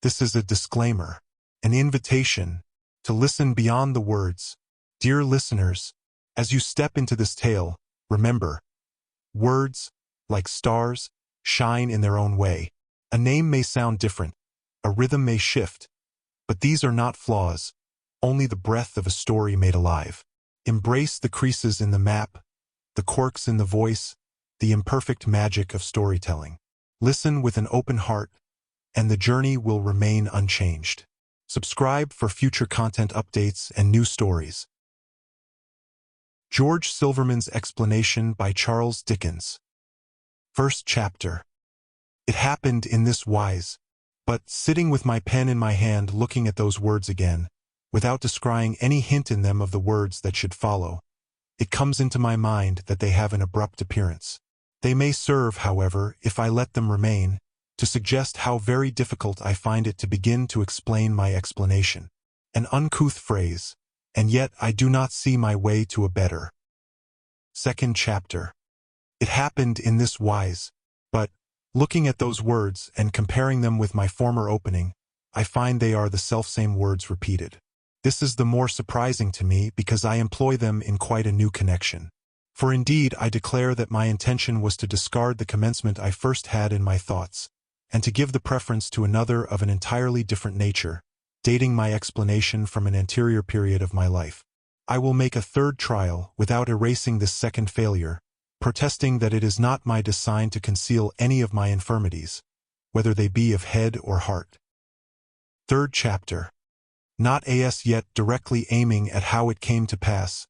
This is a disclaimer, an invitation to listen beyond the words. Dear listeners, as you step into this tale, remember, words, like stars, shine in their own way. A name may sound different, a rhythm may shift, but these are not flaws, only the breath of a story made alive. Embrace the creases in the map, the quirks in the voice, the imperfect magic of storytelling. Listen with an open heart, and the journey will remain unchanged. Subscribe for future content updates and new stories. George Silverman's Explanation by Charles Dickens. First chapter. It happened in this wise, but sitting with my pen in my hand looking at those words again, without descrying any hint in them of the words that should follow, it comes into my mind that they have an abrupt appearance. They may serve, however, if I let them remain, to suggest how very difficult I find it to begin to explain my explanation. An uncouth phrase, and yet I do not see my way to a better. Second chapter. It happened in this wise, but, looking at those words and comparing them with my former opening, I find they are the selfsame words repeated. This is the more surprising to me because I employ them in quite a new connection. For indeed I declare that my intention was to discard the commencement I first had in my thoughts, and to give the preference to another of an entirely different nature, dating my explanation from an anterior period of my life. I will make a third trial without erasing this second failure, protesting that it is not my design to conceal any of my infirmities, whether they be of head or heart. Third chapter. Not as yet directly aiming at how it came to pass,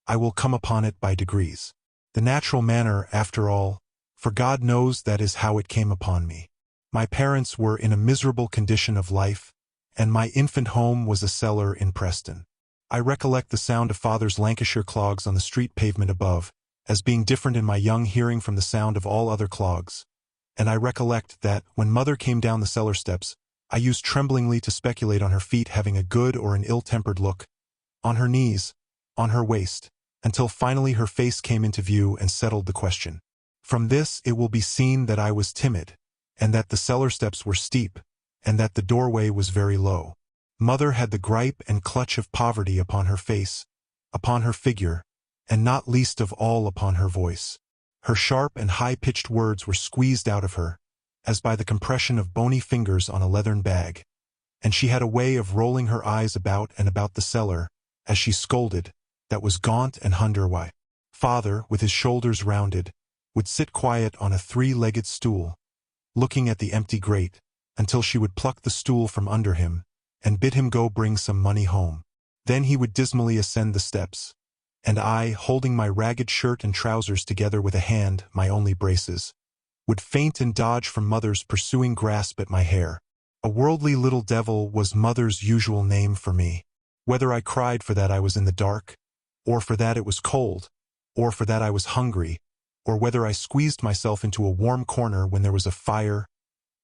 I will come upon it by degrees. The natural manner, after all, for God knows that is how it came upon me. My parents were in a miserable condition of life, and my infant home was a cellar in Preston. I recollect the sound of father's Lancashire clogs on the street pavement above, as being different in my young hearing from the sound of all other clogs, and I recollect that, when mother came down the cellar steps, I used tremblingly to speculate on her feet having a good or an ill-tempered look, on her knees, on her waist, until finally her face came into view and settled the question. From this it will be seen that I was timid, and that the cellar steps were steep, and that the doorway was very low. Mother had the gripe and clutch of poverty upon her face, upon her figure, and not least of all upon her voice. Her sharp and high-pitched words were squeezed out of her, as by the compression of bony fingers on a leathern bag, and she had a way of rolling her eyes about and about the cellar, as she scolded, that was gaunt and underway. Father, with his shoulders rounded, would sit quiet on a three-legged stool, looking at the empty grate, until she would pluck the stool from under him, and bid him go bring some money home. Then he would dismally ascend the steps, and I, holding my ragged shirt and trousers together with a hand, my only braces, would feint and dodge from mother's pursuing grasp at my hair. A worldly little devil was mother's usual name for me. Whether I cried for that I was in the dark, or for that it was cold, or for that I was hungry, or whether I squeezed myself into a warm corner when there was a fire,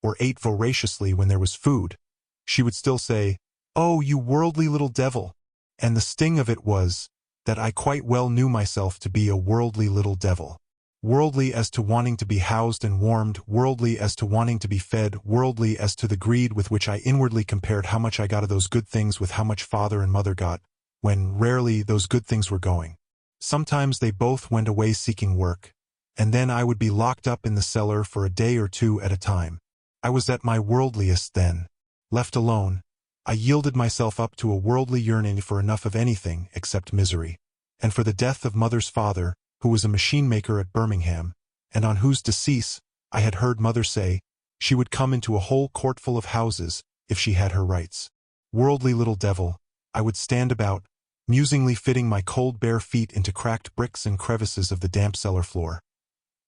or ate voraciously when there was food, she would still say, "Oh, you worldly little devil," and the sting of it was that I quite well knew myself to be a worldly little devil. Worldly as to wanting to be housed and warmed, worldly as to wanting to be fed, worldly as to the greed with which I inwardly compared how much I got of those good things with how much father and mother got, when rarely those good things were going. Sometimes they both went away seeking work, and then I would be locked up in the cellar for a day or two at a time. I was at my worldliest then. Left alone, I yielded myself up to a worldly yearning for enough of anything except misery, and for the death of mother's father, who was a machine maker at Birmingham, and on whose decease, I had heard mother say, she would come into a whole courtful of houses if she had her rights. Worldly little devil, I would stand about, musingly fitting my cold bare feet into cracked bricks and crevices of the damp cellar floor,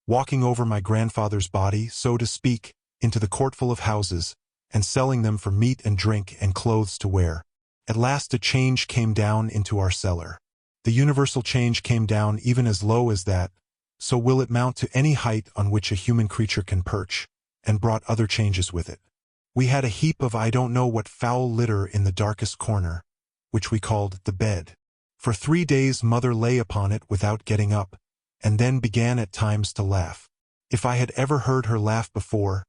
walking over my grandfather's body, so to speak, into the courtful of houses, and selling them for meat and drink and clothes to wear. At last a change came down into our cellar. The universal change came down even as low as that, so will it mount to any height on which a human creature can perch, and brought other changes with it. We had a heap of I don't know what foul litter in the darkest corner, which we called the bed. For 3 days mother lay upon it without getting up, and then began at times to laugh. If I had ever heard her laugh before,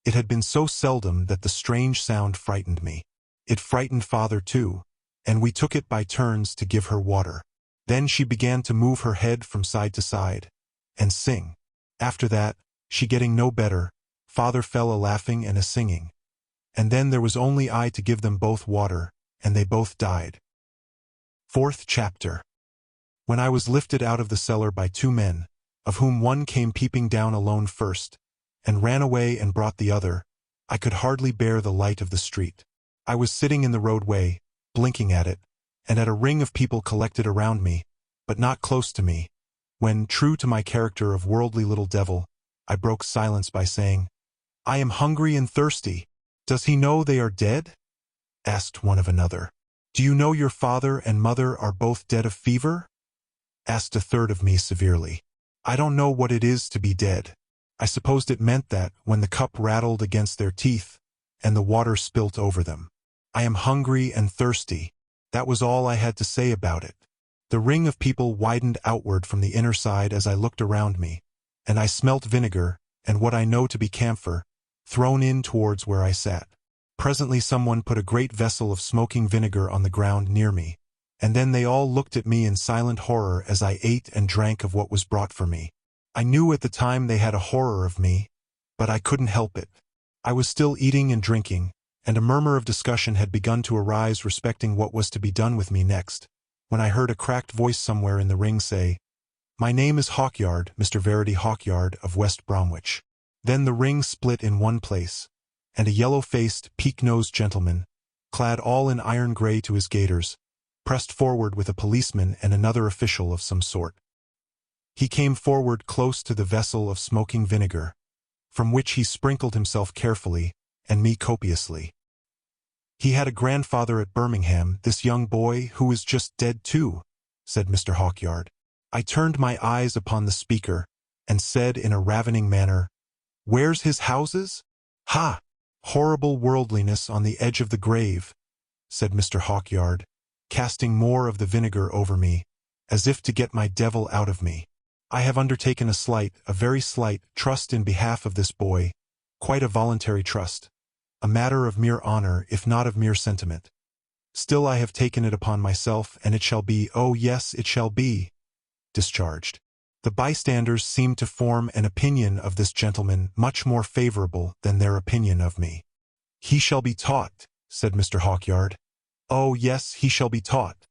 It had been so seldom that the strange sound frightened me. It frightened Father too, and we took it by turns to give her water. Then she began to move her head from side to side, and sing. After that, she getting no better, Father fell a-laughing and a-singing. And then there was only I to give them both water, and they both died. Fourth chapter. When I was lifted out of the cellar by two men, of whom one came peeping down alone first, and ran away and brought the other, I could hardly bear the light of the street. I was sitting in the roadway, blinking at it, and at a ring of people collected around me, but not close to me, when, true to my character of worldly little devil, I broke silence by saying, "I am hungry and thirsty." "Does he know they are dead?" asked one of another. "Do you know your father and mother are both dead of fever?" asked a third of me severely. I don't know what it is to be dead. I supposed it meant that, when the cup rattled against their teeth, and the water spilt over them. I am hungry and thirsty. That was all I had to say about it. The ring of people widened outward from the inner side as I looked around me, and I smelt vinegar, and what I know to be camphor, thrown in towards where I sat. Presently someone put a great vessel of smoking vinegar on the ground near me, and then they all looked at me in silent horror as I ate and drank of what was brought for me. I knew at the time they had a horror of me, but I couldn't help it. I was still eating and drinking, and a murmur of discussion had begun to arise respecting what was to be done with me next, when I heard a cracked voice somewhere in the ring say, "My name is Hawkyard, Mr. Verity Hawkyard of West Bromwich." Then the ring split in one place, and a yellow-faced, peak-nosed gentleman, clad all in iron grey to his gaiters, pressed forward with a policeman and another official of some sort. He came forward close to the vessel of smoking vinegar, from which he sprinkled himself carefully, and me copiously. "He had a grandfather at Birmingham, this young boy, who is just dead too," said Mr. Hawkyard. I turned my eyes upon the speaker, and said in a ravening manner, "Where's his houses?" "Ha! Horrible worldliness on the edge of the grave," said Mr. Hawkyard, casting more of the vinegar over me, as if to get my devil out of me. "I have undertaken a very slight, trust in behalf of this boy, quite a voluntary trust, a matter of mere honor if not of mere sentiment. Still I have taken it upon myself, and it shall be, oh yes, it shall be, discharged." The bystanders seemed to form an opinion of this gentleman much more favorable than their opinion of me. "He shall be taught," said Mr. Hawkyard. "Oh yes, he shall be taught.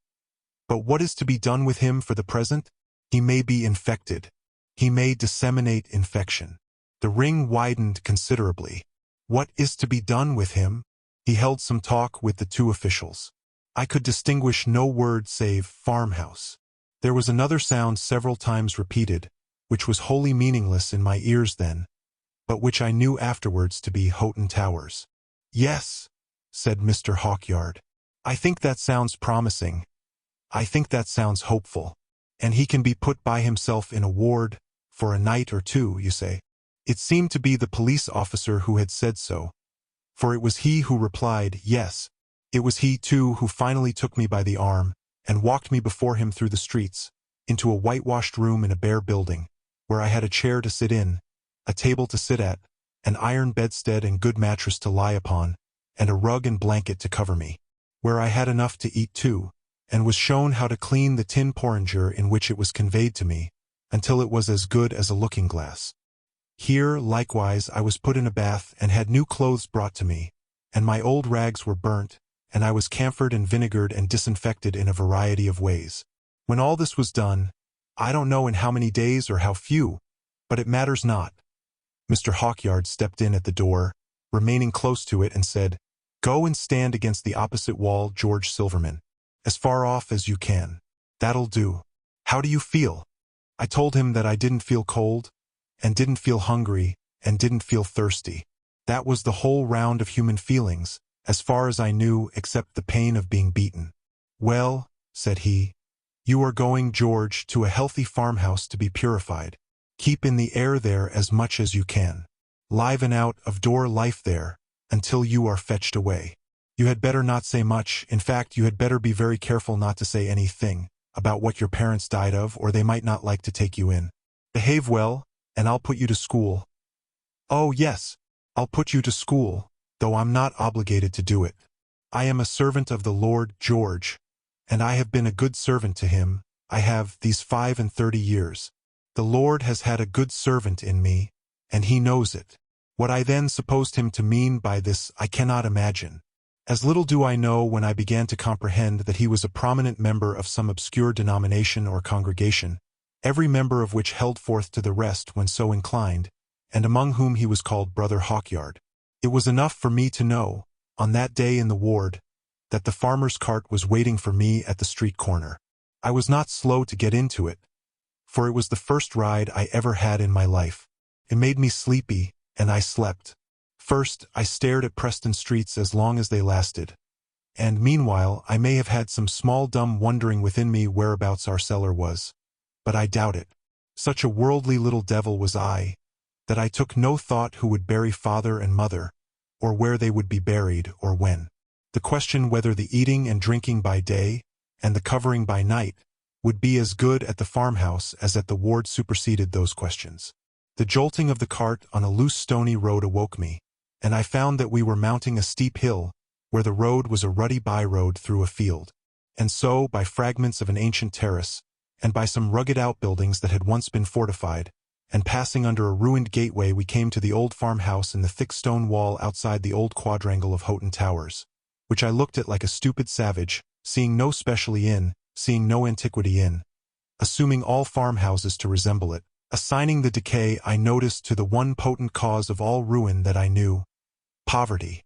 But what is to be done with him for the present? He may be infected. He may disseminate infection." The ring widened considerably. What is to be done with him? He held some talk with the two officials. I could distinguish no word save farmhouse. There was another sound several times repeated, which was wholly meaningless in my ears then, but which I knew afterwards to be Houghton Towers. "Yes," said Mr. Hawkyard. "I think that sounds promising. I think that sounds hopeful. And he can be put by himself in a ward, for a night or two, you say?" It seemed to be the police officer who had said so, for it was he who replied, "Yes." It was he, too, who finally took me by the arm, and walked me before him through the streets, into a whitewashed room in a bare building, where I had a chair to sit in, a table to sit at, an iron bedstead and good mattress to lie upon, and a rug and blanket to cover me, where I had enough to eat too, and was shown how to clean the tin porringer in which it was conveyed to me, until it was as good as a looking-glass. Here, likewise, I was put in a bath and had new clothes brought to me, and my old rags were burnt, and I was camphored and vinegared and disinfected in a variety of ways. When all this was done, I don't know in how many days or how few, but it matters not, Mr. Hawkyard stepped in at the door, remaining close to it, and said, "Go and stand against the opposite wall, George Silverman, as far off as you can. That'll do. How do you feel?" I told him that I didn't feel cold, and didn't feel hungry, and didn't feel thirsty. That was the whole round of human feelings, as far as I knew, except the pain of being beaten. "Well," said he, "you are going, George, to a healthy farmhouse to be purified. Keep in the air there as much as you can. Liven out of-door life there, until you are fetched away. You had better not say much, in fact you had better be very careful not to say anything about what your parents died of, or they might not like to take you in. Behave well, and I'll put you to school. Oh yes, I'll put you to school, though I'm not obligated to do it. I am a servant of the Lord George, and I have been a good servant to him, I have, these 35 years. The Lord has had a good servant in me, and he knows it. What I then supposed him to mean by this I cannot imagine. As little do I know when I began to comprehend that he was a prominent member of some obscure denomination or congregation, every member of which held forth to the rest when so inclined, and among whom he was called Brother Hawkyard. It was enough for me to know, on that day in the ward, that the farmer's cart was waiting for me at the street corner. I was not slow to get into it, for it was the first ride I ever had in my life. It made me sleepy, and I slept. First, I stared at Preston streets as long as they lasted, and meanwhile I may have had some small dumb wondering within me whereabouts our cellar was. But I doubt it. Such a worldly little devil was I, that I took no thought who would bury father and mother, or where they would be buried, or when. The question whether the eating and drinking by day, and the covering by night, would be as good at the farmhouse as at the ward superseded those questions. The jolting of the cart on a loose stony road awoke me, and I found that we were mounting a steep hill, where the road was a ruddy by-road through a field. And so, by fragments of an ancient terrace, and by some rugged outbuildings that had once been fortified, and passing under a ruined gateway, we came to the old farmhouse in the thick stone wall outside the old quadrangle of Houghton Towers, which I looked at like a stupid savage, seeing no specialty in, seeing no antiquity in, assuming all farmhouses to resemble it, assigning the decay I noticed to the one potent cause of all ruin that I knew, poverty,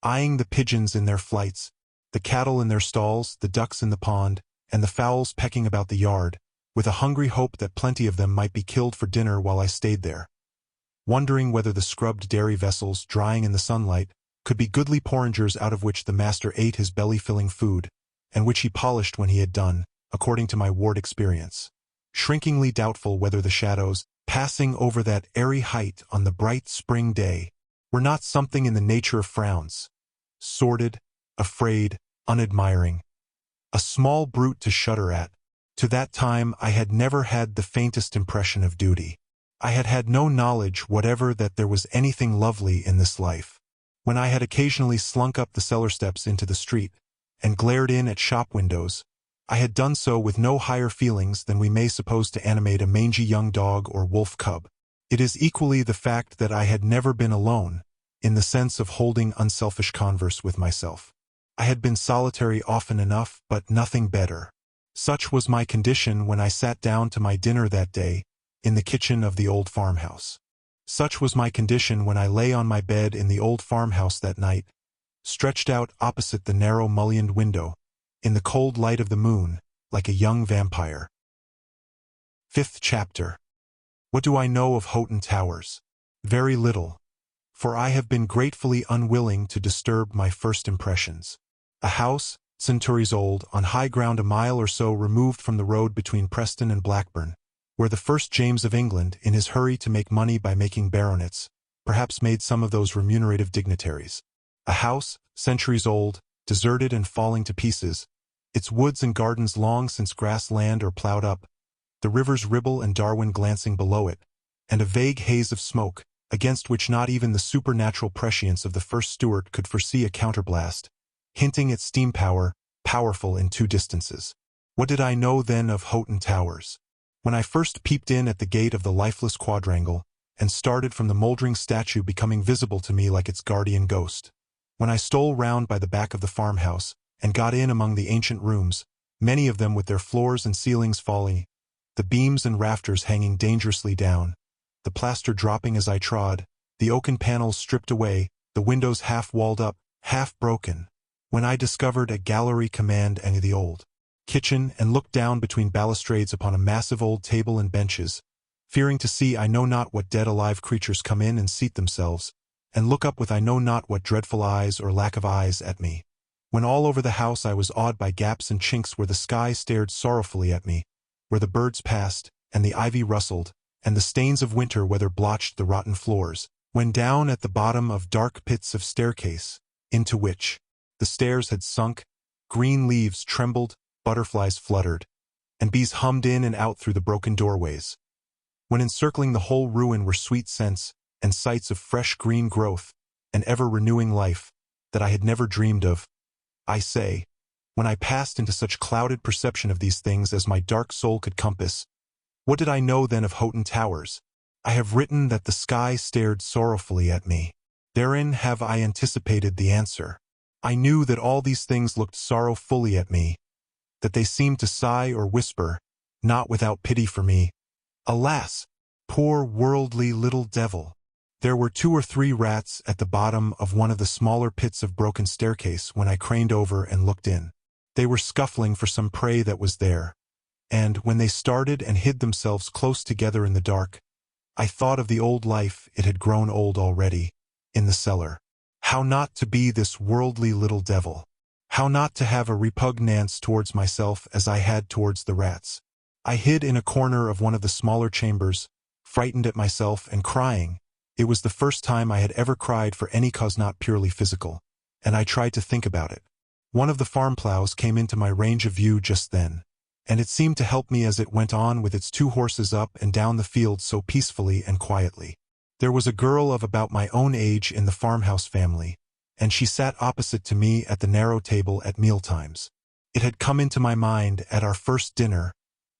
eyeing the pigeons in their flights, the cattle in their stalls, the ducks in the pond, and the fowls pecking about the yard, with a hungry hope that plenty of them might be killed for dinner while I stayed there, wondering whether the scrubbed dairy vessels, drying in the sunlight, could be goodly porringers out of which the master ate his belly-filling food, and which he polished when he had done, according to my ward experience, shrinkingly doubtful whether the shadows, passing over that airy height on the bright spring day, were not something in the nature of frowns, sordid, afraid, unadmiring, a small brute to shudder at. To that time I had never had the faintest impression of duty. I had had no knowledge whatever that there was anything lovely in this life. When I had occasionally slunk up the cellar steps into the street, and glared in at shop windows, I had done so with no higher feelings than we may suppose to animate a mangy young dog or wolf cub. It is equally the fact that I had never been alone, in the sense of holding unselfish converse with myself. I had been solitary often enough, but nothing better. Such was my condition when I sat down to my dinner that day, in the kitchen of the old farmhouse. Such was my condition when I lay on my bed in the old farmhouse that night, stretched out opposite the narrow mullioned window, in the cold light of the moon, like a young vampire. 5th chapter. What do I know of Houghton Towers? Very little, for I have been gratefully unwilling to disturb my first impressions. A house, centuries old, on high ground a mile or so removed from the road between Preston and Blackburn, where the first James of England, in his hurry to make money by making baronets, perhaps made some of those remunerative dignitaries. A house, centuries old, deserted and falling to pieces, its woods and gardens long since grass-land or ploughed up, the rivers Ribble and Darwen glancing below it, and a vague haze of smoke, against which not even the supernatural prescience of the first Stuart could foresee a counterblast, hinting at steam power, powerful in two distances. What did I know then of Houghton Towers? When I first peeped in at the gate of the lifeless quadrangle, and started from the mouldering statue becoming visible to me like its guardian ghost, when I stole round by the back of the farmhouse, and got in among the ancient rooms, many of them with their floors and ceilings falling, the beams and rafters hanging dangerously down, the plaster dropping as I trod, the oaken panels stripped away, the windows half walled up, half broken, when I discovered a gallery command and the old kitchen, and looked down between balustrades upon a massive old table and benches, fearing to see I know not what dead alive creatures come in and seat themselves, and look up with I know not what dreadful eyes or lack of eyes at me. When all over the house I was awed by gaps and chinks where the sky stared sorrowfully at me, where the birds passed, and the ivy rustled, and the stains of winter weather blotched the rotten floors, when down at the bottom of dark pits of staircase, into which the stairs had sunk, green leaves trembled, butterflies fluttered, and bees hummed in and out through the broken doorways. When encircling the whole ruin were sweet scents, and sights of fresh green growth and ever-renewing life that I had never dreamed of. I say, when I passed into such clouded perception of these things as my dark soul could compass, what did I know then of Houghton Towers? I have written that the sky stared sorrowfully at me. Therein have I anticipated the answer. I knew that all these things looked sorrowfully at me, that they seemed to sigh or whisper, not without pity for me. Alas, poor worldly little devil! There were 2 or 3 rats at the bottom of one of the smaller pits of broken staircase when I craned over and looked in. They were scuffling for some prey that was there, and when they started and hid themselves close together in the dark, I thought of the old life, it had grown old already, in the cellar. How not to be this worldly little devil? How not to have a repugnance towards myself as I had towards the rats? I hid in a corner of one of the smaller chambers, frightened at myself and crying. It was the first time I had ever cried for any cause not purely physical, and I tried to think about it. One of the farm plows came into my range of view just then, and it seemed to help me as it went on with its 2 horses up and down the field so peacefully and quietly. There was a girl of about my own age in the farmhouse family, and she sat opposite to me at the narrow table at mealtimes. It had come into my mind at our first dinner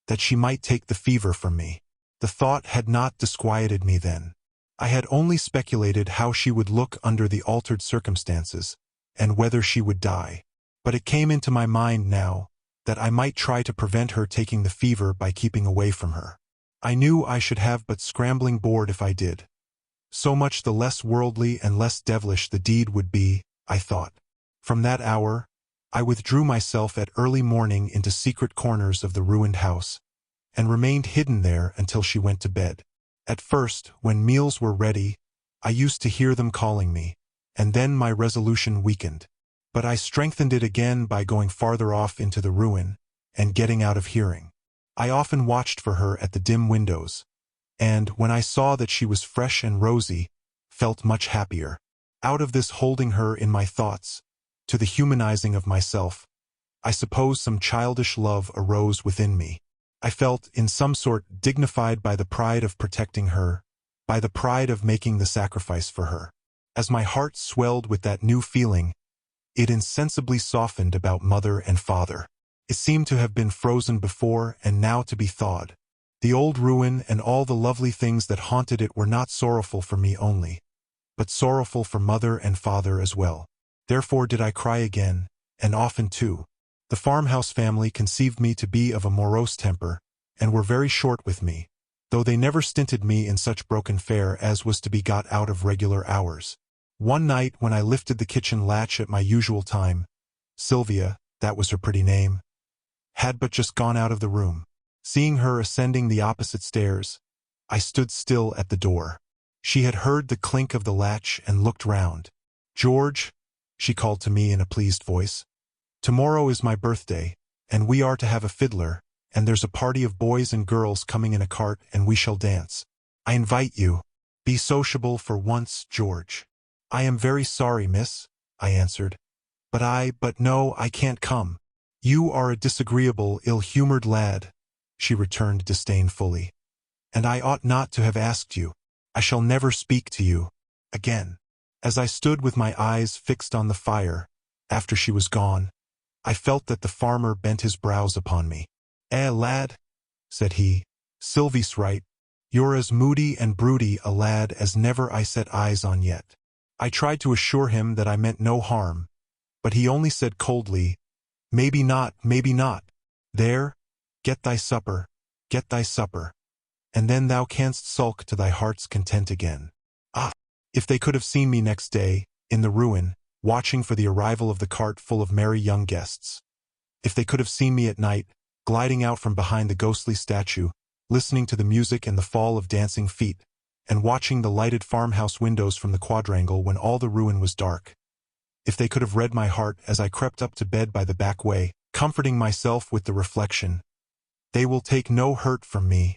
that she might take the fever from me. The thought had not disquieted me then. I had only speculated how she would look under the altered circumstances, and whether she would die. But it came into my mind now that I might try to prevent her taking the fever by keeping away from her. I knew I should have but scrambling board if I did. So much the less worldly and less devilish the deed would be, I thought. From that hour, I withdrew myself at early morning into secret corners of the ruined house, and remained hidden there until she went to bed. At first, when meals were ready, I used to hear them calling me, and then my resolution weakened. But I strengthened it again by going farther off into the ruin, and getting out of hearing. I often watched for her at the dim windows, and, when I saw that she was fresh and rosy, felt much happier. Out of this holding her in my thoughts, to the humanizing of myself, I suppose some childish love arose within me. I felt, in some sort, dignified by the pride of protecting her, by the pride of making the sacrifice for her. As my heart swelled with that new feeling, it insensibly softened about mother and father. It seemed to have been frozen before and now to be thawed. The old ruin and all the lovely things that haunted it were not sorrowful for me only, but sorrowful for mother and father as well. Therefore did I cry again, and often too. The farmhouse family conceived me to be of a morose temper, and were very short with me, though they never stinted me in such broken fare as was to be got out of regular hours. One night when I lifted the kitchen latch at my usual time, Sylvia, that was her pretty name, had but just gone out of the room. Seeing her ascending the opposite stairs, I stood still at the door. She had heard the clink of the latch and looked round. "George," she called to me in a pleased voice, "tomorrow is my birthday, and we are to have a fiddler, and there's a party of boys and girls coming in a cart, and we shall dance. I invite you. Be sociable for once, George." "I am very sorry, miss," I answered. But no, I can't come." "You are a disagreeable, ill-humored lad," she returned disdainfully, "and I ought not to have asked you. I shall never speak to you again." As I stood with my eyes fixed on the fire, after she was gone, I felt that the farmer bent his brows upon me. Lad," said he, "Sylvie's right. You're as moody and broody a lad as never I set eyes on yet." I tried to assure him that I meant no harm, but he only said coldly, maybe not. There, get thy supper, and then thou canst sulk to thy heart's content again." Ah! If they could have seen me next day, in the ruin, watching for the arrival of the cart full of merry young guests. If they could have seen me at night, gliding out from behind the ghostly statue, listening to the music and the fall of dancing feet, and watching the lighted farmhouse windows from the quadrangle when all the ruin was dark. If they could have read my heart as I crept up to bed by the back way, comforting myself with the reflection, "They will take no hurt from me,"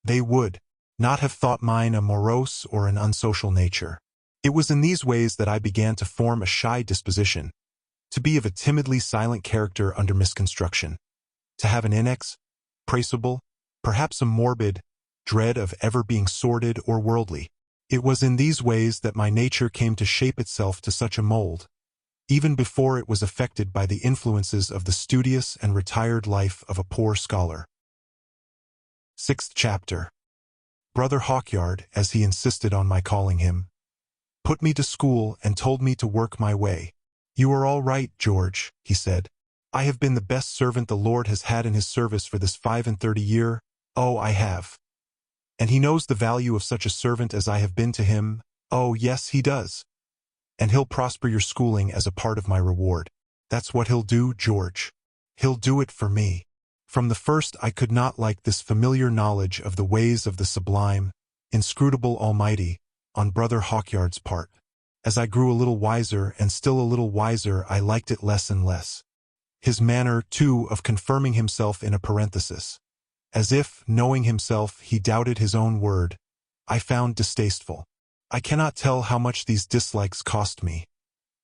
they would not have thought mine a morose or an unsocial nature. It was in these ways that I began to form a shy disposition, to be of a timidly silent character under misconstruction, to have an inexpressible, perhaps a morbid, dread of ever being sordid or worldly. It was in these ways that my nature came to shape itself to such a mold, even before it was affected by the influences of the studious and retired life of a poor scholar. 6th chapter. Brother Hawkyard, as he insisted on my calling him, put me to school and told me to work my way. "You are all right, George," he said. "I have been the best servant the Lord has had in his service for this 35 year. Oh, I have. And he knows the value of such a servant as I have been to him. Oh, yes, he does. And he'll prosper your schooling as a part of my reward. That's what he'll do, George. He'll do it for me." From the first I could not like this familiar knowledge of the ways of the sublime, inscrutable Almighty, on Brother Hawkyard's part. As I grew a little wiser and still a little wiser, I liked it less and less. His manner, too, of confirming himself in a parenthesis, as if, knowing himself, he doubted his own word, I found distasteful. I cannot tell how much these dislikes cost me,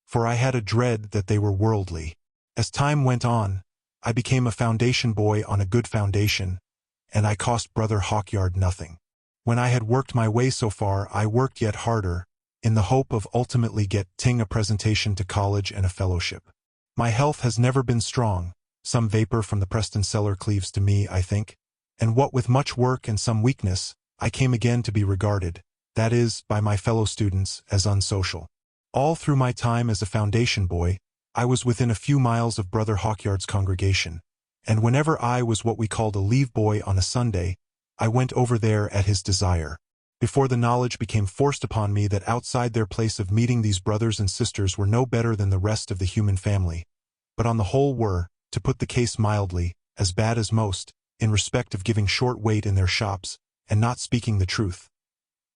for I had a dread that they were worldly. As time went on, I became a foundation boy on a good foundation, and I cost Brother Hawkyard nothing. When I had worked my way so far, I worked yet harder, in the hope of ultimately getting a presentation to college and a fellowship. My health has never been strong. Some vapor from the Preston cellar cleaves to me, I think, and what with much work and some weakness, I came again to be regarded, that is, by my fellow students, as unsocial. All through my time as a foundation boy, I was within a few miles of Brother Hawkyard's congregation, and whenever I was what we called a leave boy on a Sunday, I went over there at his desire. Before the knowledge became forced upon me that outside their place of meeting these brothers and sisters were no better than the rest of the human family, but on the whole were, to put the case mildly, as bad as most, in respect of giving short weight in their shops, and not speaking the truth.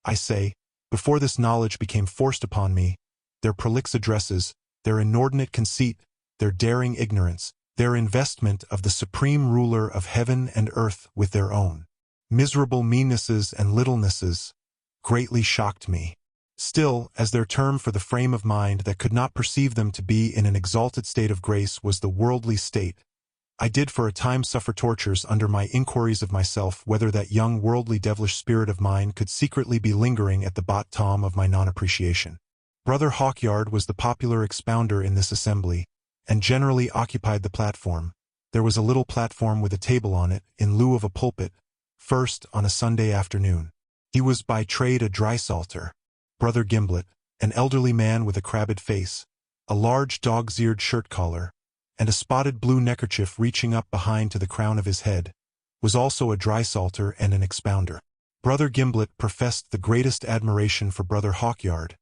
I say, before this knowledge became forced upon me, their prolix addresses, their inordinate conceit, their daring ignorance, their investment of the supreme ruler of heaven and earth with their own miserable meannesses and littlenesses, greatly shocked me. Still, as their term for the frame of mind that could not perceive them to be in an exalted state of grace was the worldly state, I did for a time suffer tortures under my inquiries of myself whether that young worldly devilish spirit of mine could secretly be lingering at the bottom of my non-appreciation. Brother Hawkyard was the popular expounder in this assembly, and generally occupied the platform. There was a little platform with a table on it, in lieu of a pulpit, first on a Sunday afternoon. He was by trade a drysalter. Brother Gimblet, an elderly man with a crabbed face, a large dog's-eared shirt collar, and a spotted blue neckerchief reaching up behind to the crown of his head, was also a drysalter and an expounder. Brother Gimblet professed the greatest admiration for Brother Hawkyard,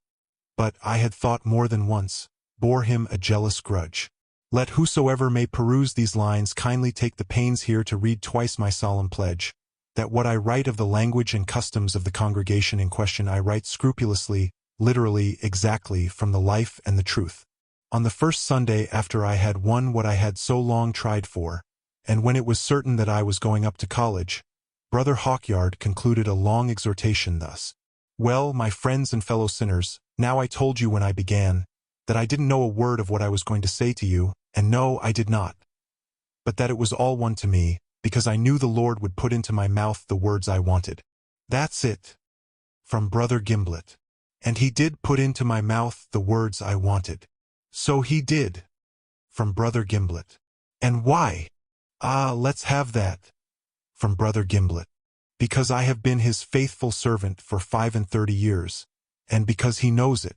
but I had thought more than once, bore him a jealous grudge. Let whosoever may peruse these lines kindly take the pains here to read twice my solemn pledge, that what I write of the language and customs of the congregation in question I write scrupulously, literally, exactly, from the life and the truth. On the first Sunday after I had won what I had so long tried for, and when it was certain that I was going up to college, Brother Hawkyard concluded a long exhortation thus: "Well, my friends and fellow sinners, now I told you when I began, that I didn't know a word of what I was going to say to you, and no, I did not, but that it was all one to me, because I knew the Lord would put into my mouth the words I wanted." That's it. From Brother Gimblet. And he did put into my mouth the words I wanted. So he did. From Brother Gimblet. And why? Ah, let's have that. From Brother Gimblet. Because I have been his faithful servant for 35 years, and because he knows it.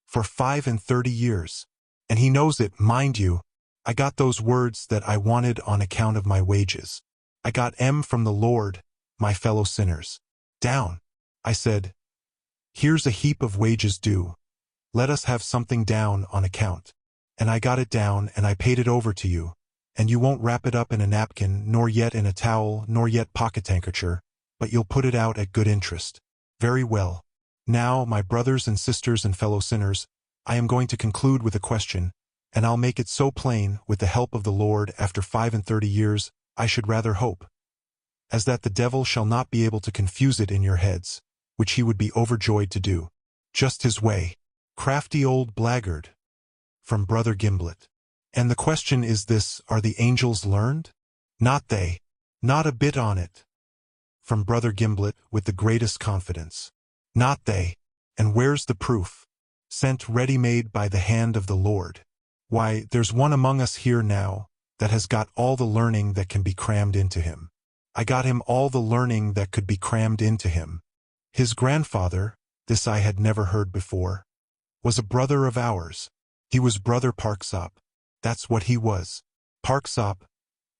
For 35 years. And he knows it, mind you. I got those words that I wanted on account of my wages. I got 'em from the Lord, my fellow sinners. Down. I said, here's a heap of wages due. Let us have something down on account. And I got it down and I paid it over to you. And you won't wrap it up in a napkin, nor yet in a towel, nor yet pocket-handkercher, but you'll put it out at good interest. Very well. Now, my brothers and sisters and fellow sinners, I am going to conclude with a question, and I'll make it so plain, with the help of the Lord, after 35 years, I should rather hope, as that the devil shall not be able to confuse it in your heads, which he would be overjoyed to do. Just his way. Crafty old blackguard. From Brother Gimblet. And the question is this: are the angels learned? Not they. Not a bit on it. From Brother Gimblet, with the greatest confidence. Not they. And where's the proof? Sent ready-made by the hand of the Lord. Why, there's one among us here now that has got all the learning that can be crammed into him. I got him all the learning that could be crammed into him. His grandfather, this I had never heard before, was a brother of ours. He was Brother Parksop. That's what he was. Parksop,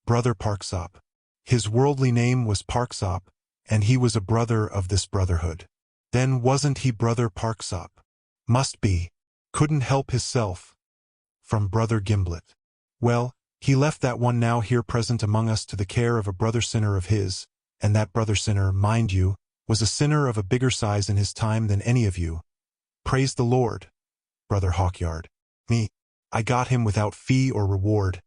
Brother Parksop. His worldly name was Parksop, and he was a brother of this brotherhood. Then wasn't he Brother Parksop? Must be. Couldn't help hisself. From Brother Gimblet. Well, he left that one now here present among us to the care of a brother sinner of his, and that brother sinner, mind you, was a sinner of a bigger size in his time than any of you. Praise the Lord, Brother Hawkyard. Me, I got him without fee or reward,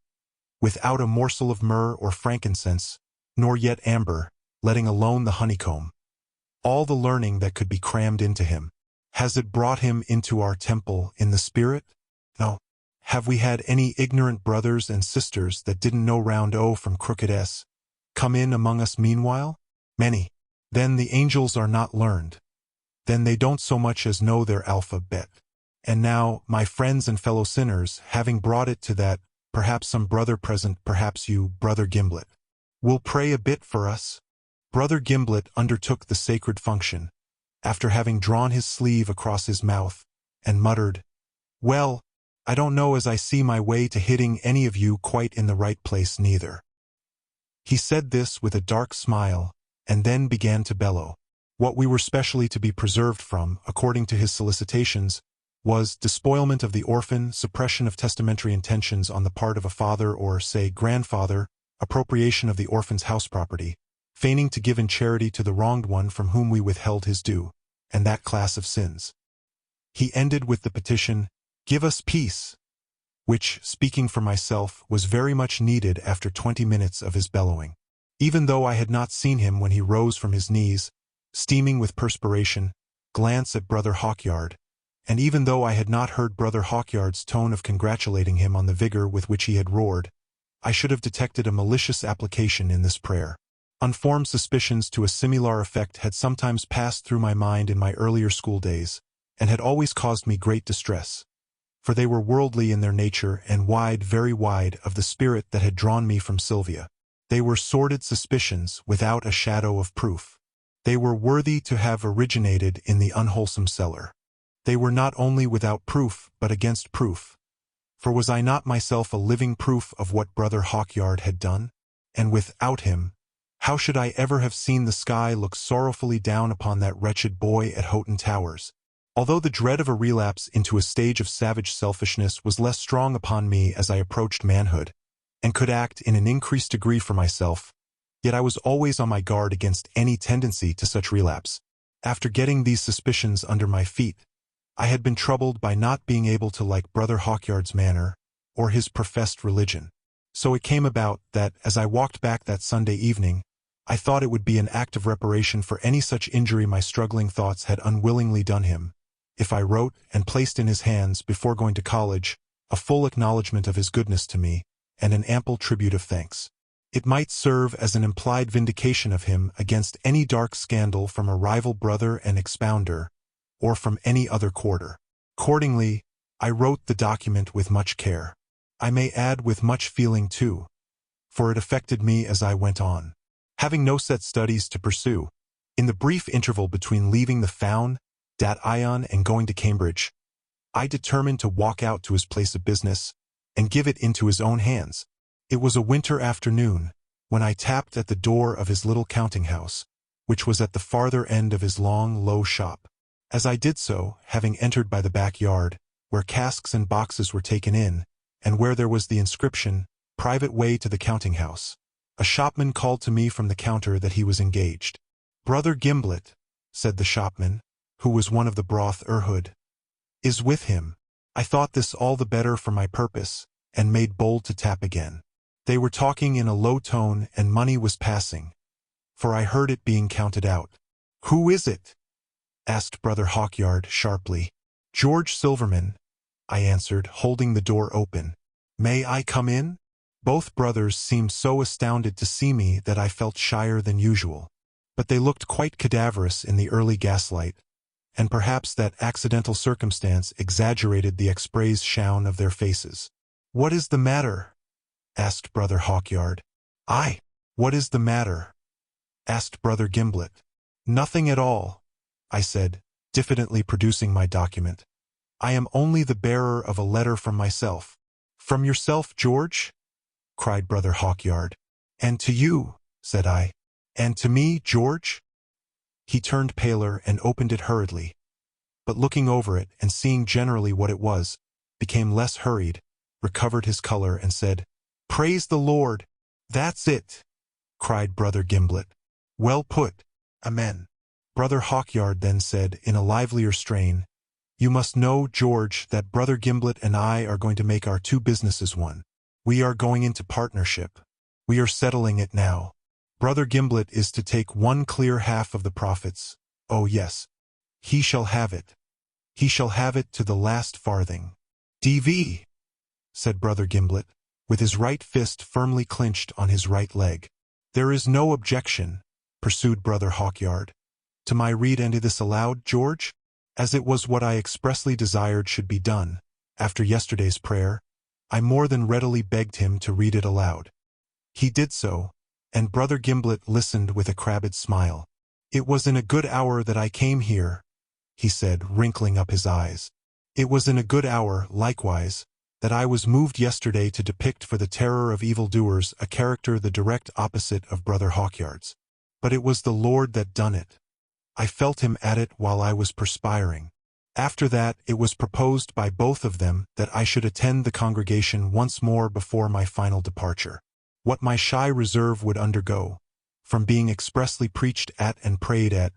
without a morsel of myrrh or frankincense, nor yet amber, letting alone the honeycomb. All the learning that could be crammed into him. Has it brought him into our temple in the Spirit? No. Have we had any ignorant brothers and sisters that didn't know round O from crooked S come in among us meanwhile? Many. Then the angels are not learned. Then they don't so much as know their alphabet. And now, my friends and fellow sinners, having brought it to that, perhaps some brother present, perhaps you, Brother Gimblet, will pray a bit for us. Brother Gimblet undertook the sacred function, after having drawn his sleeve across his mouth, and muttered, "Well, I don't know as I see my way to hitting any of you quite in the right place neither." He said this with a dark smile, and then began to bellow. What we were specially to be preserved from, according to his solicitations, was despoilment of the orphan, suppression of testamentary intentions on the part of a father or, say, grandfather, appropriation of the orphan's house property, feigning to give in charity to the wronged one from whom we withheld his due, and that class of sins. He ended with the petition, "Give us peace," which, speaking for myself, was very much needed after 20 minutes of his bellowing. Even though I had not seen him when he rose from his knees, steaming with perspiration, glance at Brother Hawkyard, and even though I had not heard Brother Hawkyard's tone of congratulating him on the vigor with which he had roared, I should have detected a malicious application in this prayer. Unformed suspicions to a similar effect had sometimes passed through my mind in my earlier school days, and had always caused me great distress, for they were worldly in their nature and wide, very wide, of the spirit that had drawn me from Sylvia. They were sordid suspicions without a shadow of proof. They were worthy to have originated in the unwholesome cellar. They were not only without proof, but against proof. For was I not myself a living proof of what Brother Hawkyard had done? And without him, how should I ever have seen the sky look sorrowfully down upon that wretched boy at Houghton Towers? Although the dread of a relapse into a stage of savage selfishness was less strong upon me as I approached manhood, and could act in an increased degree for myself, yet I was always on my guard against any tendency to such relapse. After getting these suspicions under my feet, I had been troubled by not being able to like Brother Hawkyard's manner, or his professed religion. So it came about that, as I walked back that Sunday evening, I thought it would be an act of reparation for any such injury my struggling thoughts had unwillingly done him, if I wrote and placed in his hands, before going to college, a full acknowledgment of his goodness to me, and an ample tribute of thanks. It might serve as an implied vindication of him against any dark scandal from a rival brother and expounder, or from any other quarter. Accordingly, I wrote the document with much care. I may add with much feeling too, for it affected me as I went on. Having no set studies to pursue, in the brief interval between leaving the Faun, dat Ion, and going to Cambridge, I determined to walk out to his place of business and give it into his own hands. It was a winter afternoon when I tapped at the door of his little counting-house, which was at the farther end of his long, low shop. As I did so, having entered by the backyard, where casks and boxes were taken in, and where there was the inscription, "Private way to the counting-house," a shopman called to me from the counter that he was engaged. "Brother Gimblet," said the shopman, who was one of the broth Erhood, "is with him." I thought this all the better for my purpose, and made bold to tap again. They were talking in a low tone, and money was passing, for I heard it being counted out. "Who is it?" asked Brother Hawkyard sharply. "George Silverman," I answered, holding the door open. "May I come in?" Both brothers seemed so astounded to see me that I felt shyer than usual. But they looked quite cadaverous in the early gaslight, and perhaps that accidental circumstance exaggerated the expression of their faces. "What is the matter?" asked Brother Hawkyard. "What is the matter?" asked Brother Gimblet. "Nothing at all," I said, diffidently producing my document. "I am only the bearer of a letter from myself." "From yourself, George?" cried Brother Hawkyard. "And to you," said I. "And to me, George?" He turned paler and opened it hurriedly, but looking over it and seeing generally what it was, became less hurried, recovered his color, and said, "Praise the Lord! That's it!" cried Brother Gimblet. "Well put. Amen." Brother Hawkyard then said, in a livelier strain, "You must know, George, that Brother Gimblet and I are going to make our two businesses one. We are going into partnership. We are settling it now. Brother Gimblet is to take one clear half of the profits. Oh yes, he shall have it. He shall have it to the last farthing." "D.V.," said Brother Gimblet, with his right fist firmly clinched on his right leg. "There is no objection," pursued Brother Hawkyard, "to my reading this aloud, George? As it was what I expressly desired should be done, after yesterday's prayer, I more than readily begged him to read it aloud. He did so, and Brother Gimblet listened with a crabbed smile. "It was in a good hour that I came here," he said, wrinkling up his eyes. "It was in a good hour, likewise, that I was moved yesterday to depict for the terror of evildoers a character the direct opposite of Brother Hawkyard's. But it was the Lord that done it. I felt him at it while I was perspiring. After that, it was proposed by both of them that I should attend the congregation once more before my final departure. What my shy reserve would undergo, from being expressly preached at and prayed at,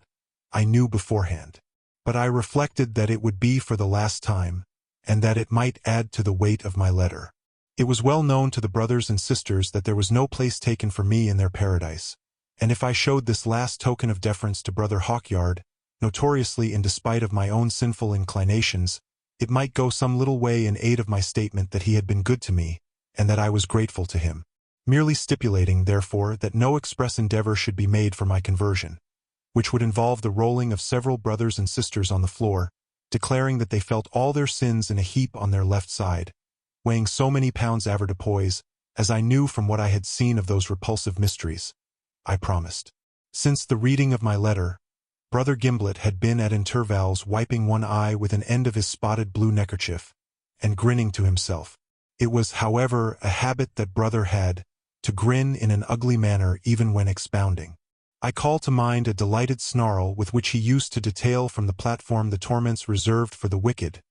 I knew beforehand. But I reflected that it would be for the last time, and that it might add to the weight of my letter. It was well known to the brothers and sisters that there was no place taken for me in their paradise, and if I showed this last token of deference to Brother Hawkyard, notoriously in despite of my own sinful inclinations, it might go some little way in aid of my statement that he had been good to me, and that I was grateful to him. Merely stipulating, therefore, that no express endeavor should be made for my conversion, which would involve the rolling of several brothers and sisters on the floor, declaring that they felt all their sins in a heap on their left side, weighing so many pounds avoirdupois, as I knew from what I had seen of those repulsive mysteries. I promised. Since the reading of my letter, Brother Gimblet had been at intervals wiping one eye with an end of his spotted blue neckerchief, and grinning to himself. It was, however, a habit that Brother had, to grin in an ugly manner even when expounding. I call to mind a delighted snarl with which he used to detail from the platform the torments reserved for the wicked,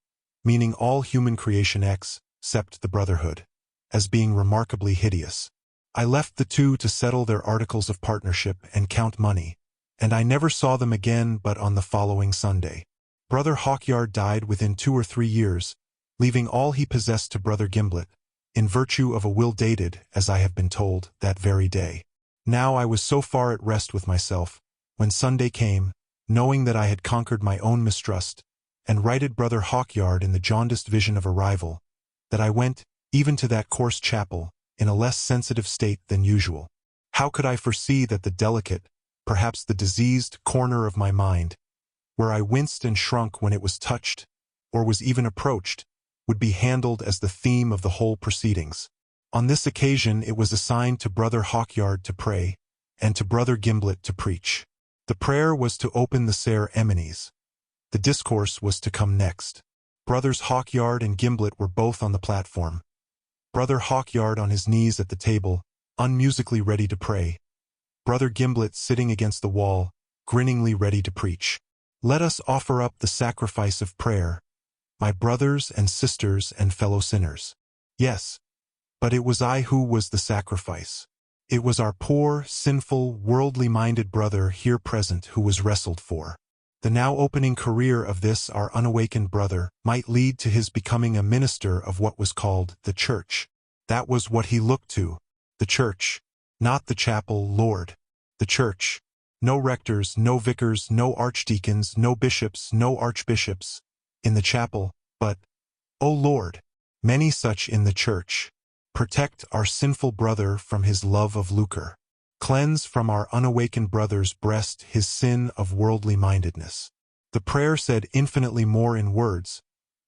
meaning all human creation except the brotherhood, as being remarkably hideous. I left the two to settle their articles of partnership and count money, and I never saw them again but on the following Sunday. Brother Hawkyard died within 2 or 3 years, leaving all he possessed to Brother Gimblet, in virtue of a will dated, as I have been told, that very day. Now I was so far at rest with myself, when Sunday came, knowing that I had conquered my own mistrust, and righted Brother Hawkyard in the jaundiced vision of arrival, that I went, even to that coarse chapel, in a less sensitive state than usual. How could I foresee that the delicate, perhaps the diseased, corner of my mind, where I winced and shrunk when it was touched, or was even approached, would be handled as the theme of the whole proceedings? On this occasion it was assigned to Brother Hawkyard to pray, and to Brother Gimblet to preach. The prayer was to open the ceremonies. The discourse was to come next. Brothers Hawkyard and Gimblet were both on the platform. Brother Hawkyard on his knees at the table, unmusically ready to pray. Brother Gimblet sitting against the wall, grinningly ready to preach. Let us offer up the sacrifice of prayer, my brothers and sisters and fellow sinners. Yes, but it was I who was the sacrifice. It was our poor, sinful, worldly-minded brother here present who was wrestled for. The now opening career of this our unawakened brother might lead to his becoming a minister of what was called the church. That was what he looked to, the church, not the chapel, Lord. The church. No rectors, no vicars, no archdeacons, no bishops, no archbishops in the chapel, but, O Lord, many such in the church. Protect our sinful brother from his love of lucre. Cleanse from our unawakened brother's breast his sin of worldly-mindedness. The prayer said infinitely more in words,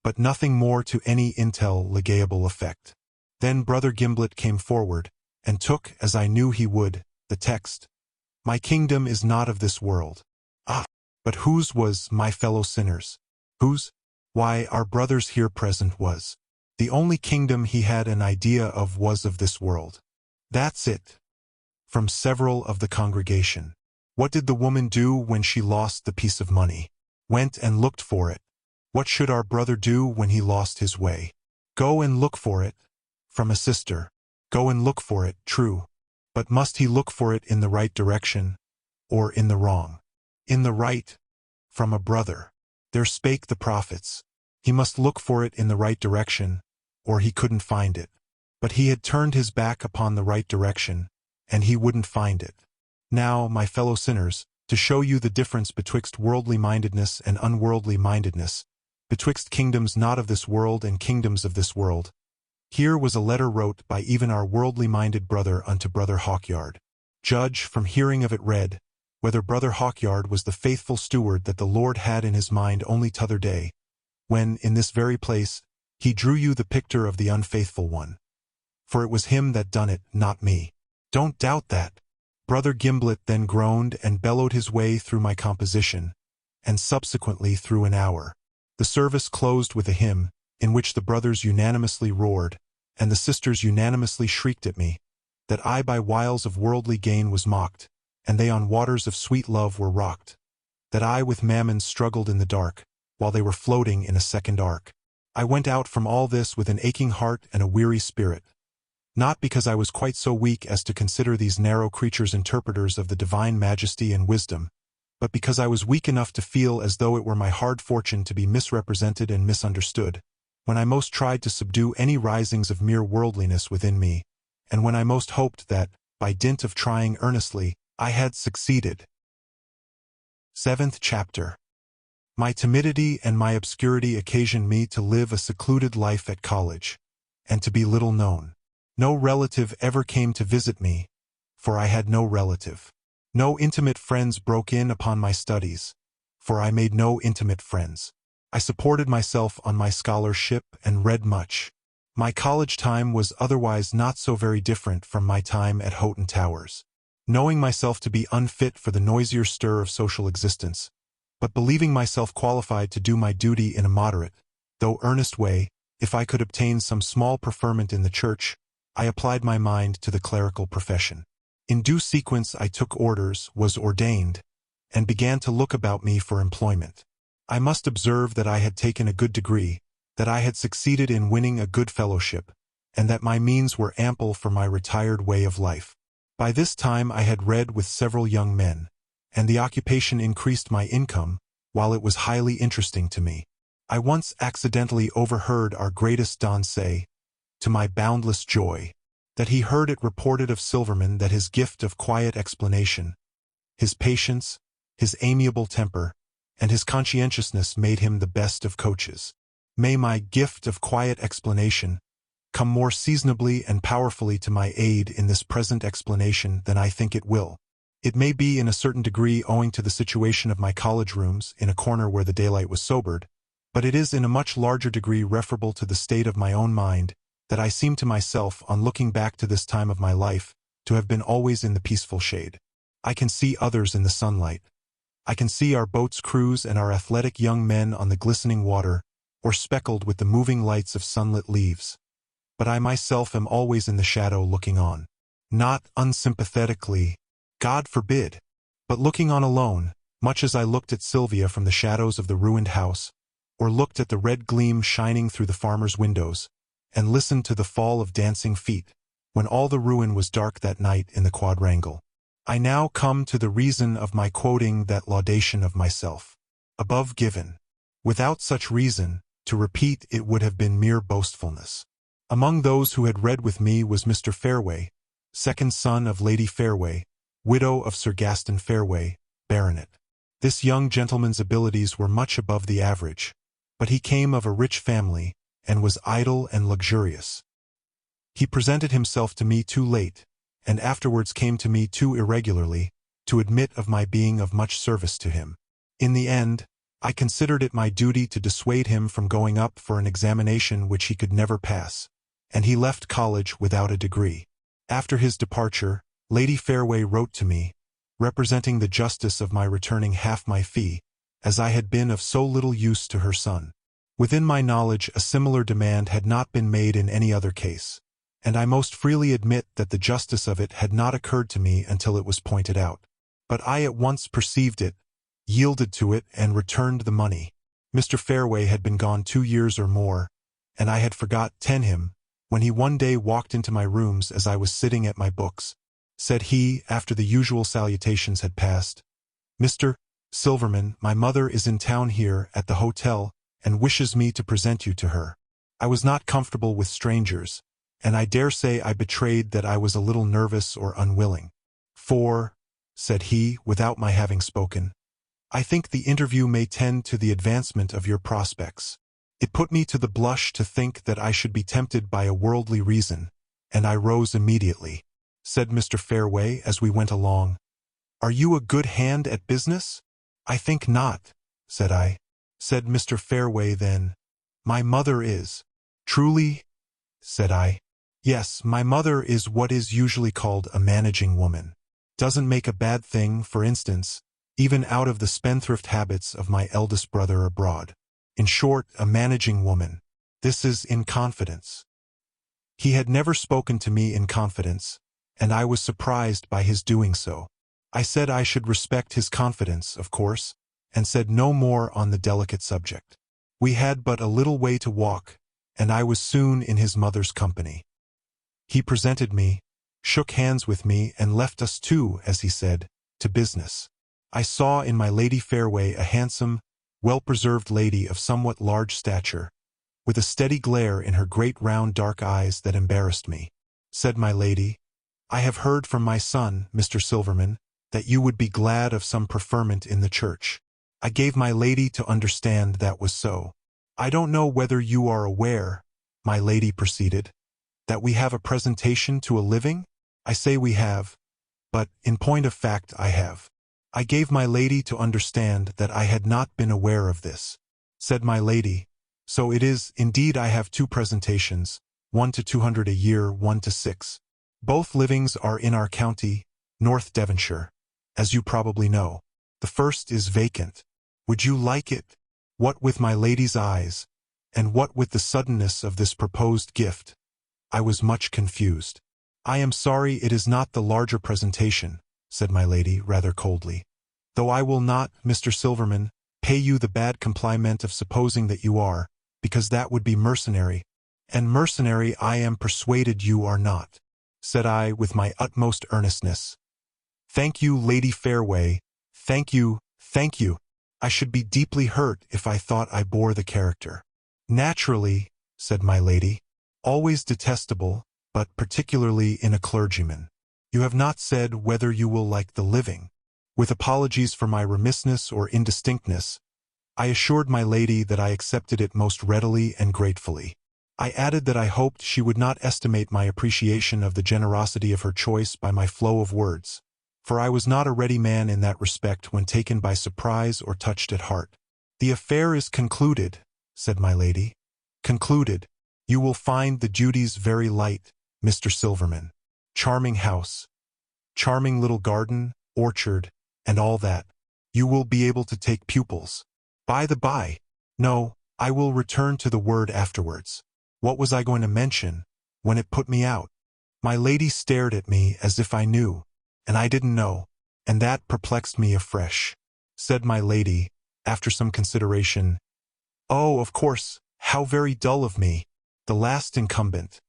but nothing more to any intelligible effect. Then Brother Gimblet came forward, and took, as I knew he would, the text. My kingdom is not of this world. Ah, but whose was, my fellow sinners? Whose? Why, our brother's here present was. The only kingdom he had an idea of was of this world. That's it. From several of the congregation. What did the woman do when she lost the piece of money? Went and looked for it. What should our brother do when he lost his way? Go and look for it. From a sister. Go and look for it, true. But must he look for it in the right direction, or in the wrong? In the right. From a brother. There spake the prophets. He must look for it in the right direction, or he couldn't find it. But he had turned his back upon the right direction, and he wouldn't find it. Now, my fellow sinners, to show you the difference betwixt worldly mindedness and unworldly mindedness, betwixt kingdoms not of this world and kingdoms of this world, here was a letter wrote by even our worldly-minded brother unto Brother Hawkyard. Judge, from hearing of it read, whether Brother Hawkyard was the faithful steward that the Lord had in his mind only t'other day, when, in this very place, he drew you the picture of the unfaithful one. For it was him that done it, not me. Don't doubt that. Brother Gimblet then groaned and bellowed his way through my composition, and subsequently through an hour. The service closed with a hymn, in which the brothers unanimously roared, and the sisters unanimously shrieked at me, that I by wiles of worldly gain was mocked, and they on waters of sweet love were rocked, that I with mammon struggled in the dark, while they were floating in a second ark. I went out from all this with an aching heart and a weary spirit, not because I was quite so weak as to consider these narrow creatures interpreters of the divine majesty and wisdom, but because I was weak enough to feel as though it were my hard fortune to be misrepresented and misunderstood, when I most tried to subdue any risings of mere worldliness within me, and when I most hoped that, by dint of trying earnestly, I had succeeded. 7th chapter. My timidity and my obscurity occasioned me to live a secluded life at college, and to be little known. No relative ever came to visit me, for I had no relative. No intimate friends broke in upon my studies, for I made no intimate friends. I supported myself on my scholarship and read much. My college time was otherwise not so very different from my time at Houghton Towers. Knowing myself to be unfit for the noisier stir of social existence, but believing myself qualified to do my duty in a moderate, though earnest way, if I could obtain some small preferment in the church, I applied my mind to the clerical profession. In due sequence I took orders, was ordained, and began to look about me for employment. I must observe that I had taken a good degree, that I had succeeded in winning a good fellowship, and that my means were ample for my retired way of life. By this time I had read with several young men, and the occupation increased my income, while it was highly interesting to me. I once accidentally overheard our greatest Don say, to my boundless joy, that he heard it reported of Silverman that his gift of quiet explanation, his patience, his amiable temper, and his conscientiousness made him the best of coaches. May my gift of quiet explanation come more seasonably and powerfully to my aid in this present explanation than I think it will. It may be in a certain degree owing to the situation of my college rooms in a corner where the daylight was sobered, but it is in a much larger degree referable to the state of my own mind that I seem to myself, on looking back to this time of my life, to have been always in the peaceful shade. I can see others in the sunlight. I can see our boat's crews and our athletic young men on the glistening water, or speckled with the moving lights of sunlit leaves. But I myself am always in the shadow looking on. Not unsympathetically, God forbid, but looking on alone, much as I looked at Sylvia from the shadows of the ruined house, or looked at the red gleam shining through the farmer's windows, and listened to the fall of dancing feet, when all the ruin was dark that night in the quadrangle. I now come to the reason of my quoting that laudation of myself, above given. Without such reason, to repeat it would have been mere boastfulness. Among those who had read with me was Mr. Fairway, second son of Lady Fairway, widow of Sir Gaston Fairway, Baronet. This young gentleman's abilities were much above the average, but he came of a rich family, and was idle and luxurious. He presented himself to me too late, and afterwards came to me too irregularly, to admit of my being of much service to him. In the end, I considered it my duty to dissuade him from going up for an examination which he could never pass, and he left college without a degree. After his departure, Lady Fareway wrote to me, representing the justice of my returning half my fee, as I had been of so little use to her son. Within my knowledge a similar demand had not been made in any other case, and I most freely admit that the justice of it had not occurred to me until it was pointed out. But I at once perceived it, yielded to it, and returned the money. Mr. Fareway had been gone 2 years or more, and I had forgotten him, when he one day walked into my rooms as I was sitting at my books. Said he, after the usual salutations had passed, "Mr. Silverman, my mother is in town here at the hotel, and wishes me to present you to her." I was not comfortable with strangers, and I dare say I betrayed that I was a little nervous or unwilling. "For," said he, without my having spoken, "I think the interview may tend to the advancement of your prospects." It put me to the blush to think that I should be tempted by a worldly reason, and I rose immediately. Said Mr. Fareway as we went along, "Are you a good hand at business?" "I think not," said I. Said Mr. Fareway then, "My mother is." "Truly?" said I. "Yes, my mother is what is usually called a managing woman. Doesn't make a bad thing, for instance, even out of the spendthrift habits of my eldest brother abroad. In short, a managing woman. This is in confidence." He had never spoken to me in confidence, and I was surprised by his doing so. I said I should respect his confidence, of course, and said no more on the delicate subject. We had but a little way to walk, and I was soon in his mother's company. He presented me, shook hands with me, and left us too, as he said, to business. I saw in my Lady Fareway a handsome, well-preserved lady of somewhat large stature, with a steady glare in her great round dark eyes that embarrassed me. Said my lady, "I have heard from my son, Mr. Silverman, that you would be glad of some preferment in the church." I gave my lady to understand that was so. "I don't know whether you are aware," my lady proceeded, "that we have a presentation to a living?" "I say we have, but, in point of fact, I have." I gave my lady to understand that I had not been aware of this. Said my lady, "So it is, indeed. I have 2 presentations, one to 200 a year, one to 6. Both livings are in our county, North Devonshire, as you probably know. The first is vacant. Would you like it?" What with my lady's eyes, and what with the suddenness of this proposed gift, I was much confused. "I am sorry it is not the larger presentation," said my lady, rather coldly, "though I will not, Mr. Silverman, pay you the bad compliment of supposing that you are, because that would be mercenary, and mercenary I am persuaded you are not." Said I with my utmost earnestness, "Thank you, Lady Fareway, thank you, thank you. I should be deeply hurt if I thought I bore the character." "Naturally," said my lady, "always detestable, but particularly in a clergyman. You have not said whether you will like the living." With apologies for my remissness or indistinctness, I assured my lady that I accepted it most readily and gratefully. I added that I hoped she would not estimate my appreciation of the generosity of her choice by my flow of words, for I was not a ready man in that respect when taken by surprise or touched at heart. "The affair is concluded," said my lady. "Concluded. You will find the duties very light, Mr. Silverman. Charming house, charming little garden, orchard, and all that. You will be able to take pupils. By the by, no, I will return to the word afterwards. What was I going to mention, when it put me out?" My lady stared at me as if I knew, and I didn't know, and that perplexed me afresh. Said my lady, after some consideration, "Oh, of course, how very dull of me. The last incumbent,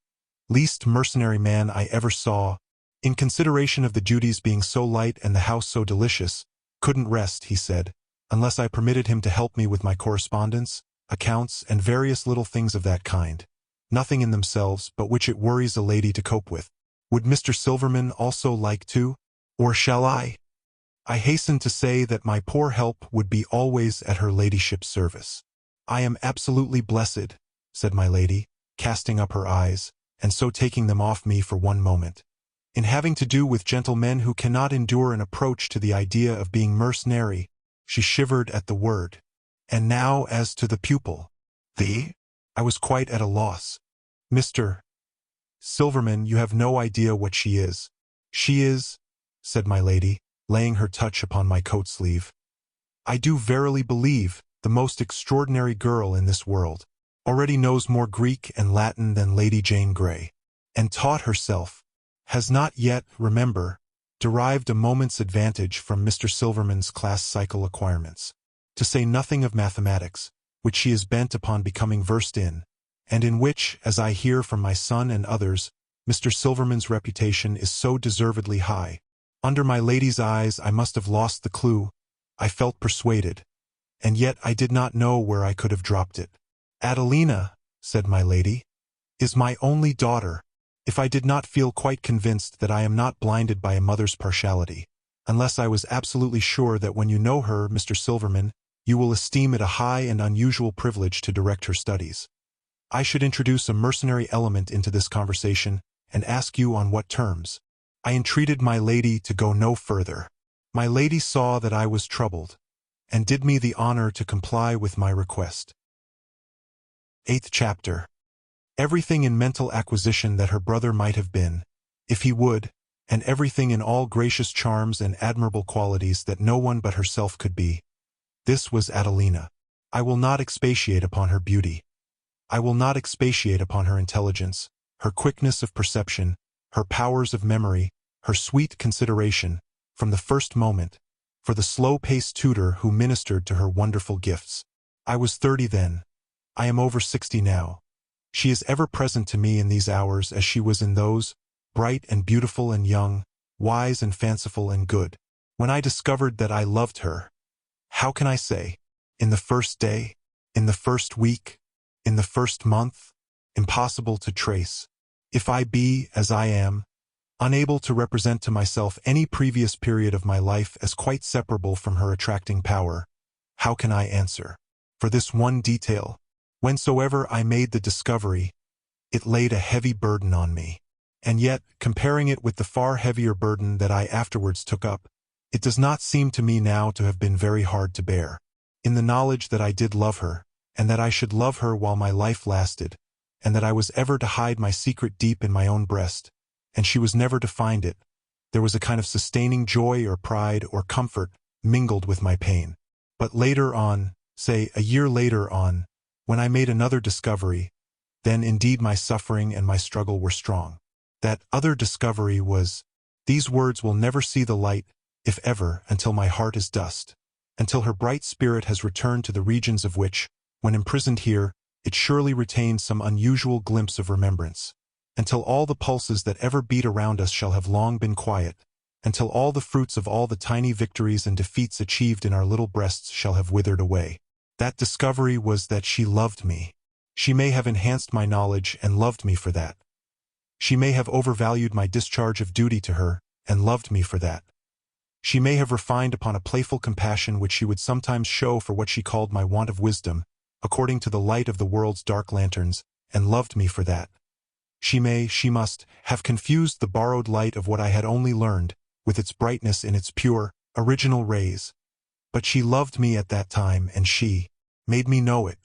least mercenary man I ever saw, in consideration of the duties being so light and the house so delicious, couldn't rest," he said, "unless I permitted him to help me with my correspondence, accounts, and various little things of that kind. Nothing in themselves, but which it worries a lady to cope with. Would Mr. Silverman also like to? Or shall I?" I hastened to say that my poor help would be always at her ladyship's service. "I am absolutely blessed," said my lady, casting up her eyes, and so taking them off me for one moment, "in having to do with gentlemen who cannot endure an approach to the idea of being mercenary." She shivered at the word. And now as to the pupil. I was quite at a loss. Mr. Silverman, you have no idea what she is. She is, said my lady, laying her touch upon my coat sleeve, I do verily believe, the most extraordinary girl in this world. Already knows more Greek and Latin than Lady Jane Grey. And taught herself. Has not yet, remember, derived a moment's advantage from Mr. Silverman's class cycle acquirements. To say nothing of mathematics, which she is bent upon becoming versed in, and in which, as I hear from my son and others, Mr. Silverman's reputation is so deservedly high. Under my lady's eyes I must have lost the clue. I felt persuaded, and yet I did not know where I could have dropped it. Adelina, said my lady, is my only daughter. If I did not feel quite convinced that I am not blinded by a mother's partiality, unless I was absolutely sure that when you know her, Mr. Silverman, you will esteem it a high and unusual privilege to direct her studies. I should introduce a mercenary element into this conversation and ask you on what terms. I entreated my lady to go no further. My lady saw that I was troubled, and did me the honor to comply with my request. 8th chapter. Everything in mental acquisition that her brother might have been, if he would, and everything in all gracious charms and admirable qualities that no one but herself could be. This was Adelina. I will not expatiate upon her beauty. I will not expatiate upon her intelligence, her quickness of perception, her powers of memory, her sweet consideration, from the first moment, for the slow-paced tutor who ministered to her wonderful gifts. I was 30 then. I am over 60 now. She is ever present to me in these hours as she was in those, bright and beautiful and young, wise and fanciful and good. When I discovered that I loved her, how can I say? In the first day? In the first week? In the first month? Impossible to trace. If I be, as I am, unable to represent to myself any previous period of my life as quite separable from her attracting power, how can I answer? For this one detail, whensoever I made the discovery, it laid a heavy burden on me. And yet, comparing it with the far heavier burden that I afterwards took up, it does not seem to me now to have been very hard to bear. In the knowledge that I did love her, and that I should love her while my life lasted, and that I was ever to hide my secret deep in my own breast, and she was never to find it, there was a kind of sustaining joy or pride or comfort mingled with my pain. But later on, say a year later on, when I made another discovery, then indeed my suffering and my struggle were strong. That other discovery was, these words will never see the light, if ever, until my heart is dust, until her bright spirit has returned to the regions of which, when imprisoned here, it surely retains some unusual glimpse of remembrance, until all the pulses that ever beat around us shall have long been quiet, until all the fruits of all the tiny victories and defeats achieved in our little breasts shall have withered away. That discovery was that she loved me. She may have enhanced my knowledge and loved me for that. She may have overvalued my discharge of duty to her, and loved me for that. She may have refined upon a playful compassion which she would sometimes show for what she called my want of wisdom, according to the light of the world's dark lanterns, and loved me for that. She must, have confused the borrowed light of what I had only learned, with its brightness in its pure, original rays. But she loved me at that time, and she made me know it.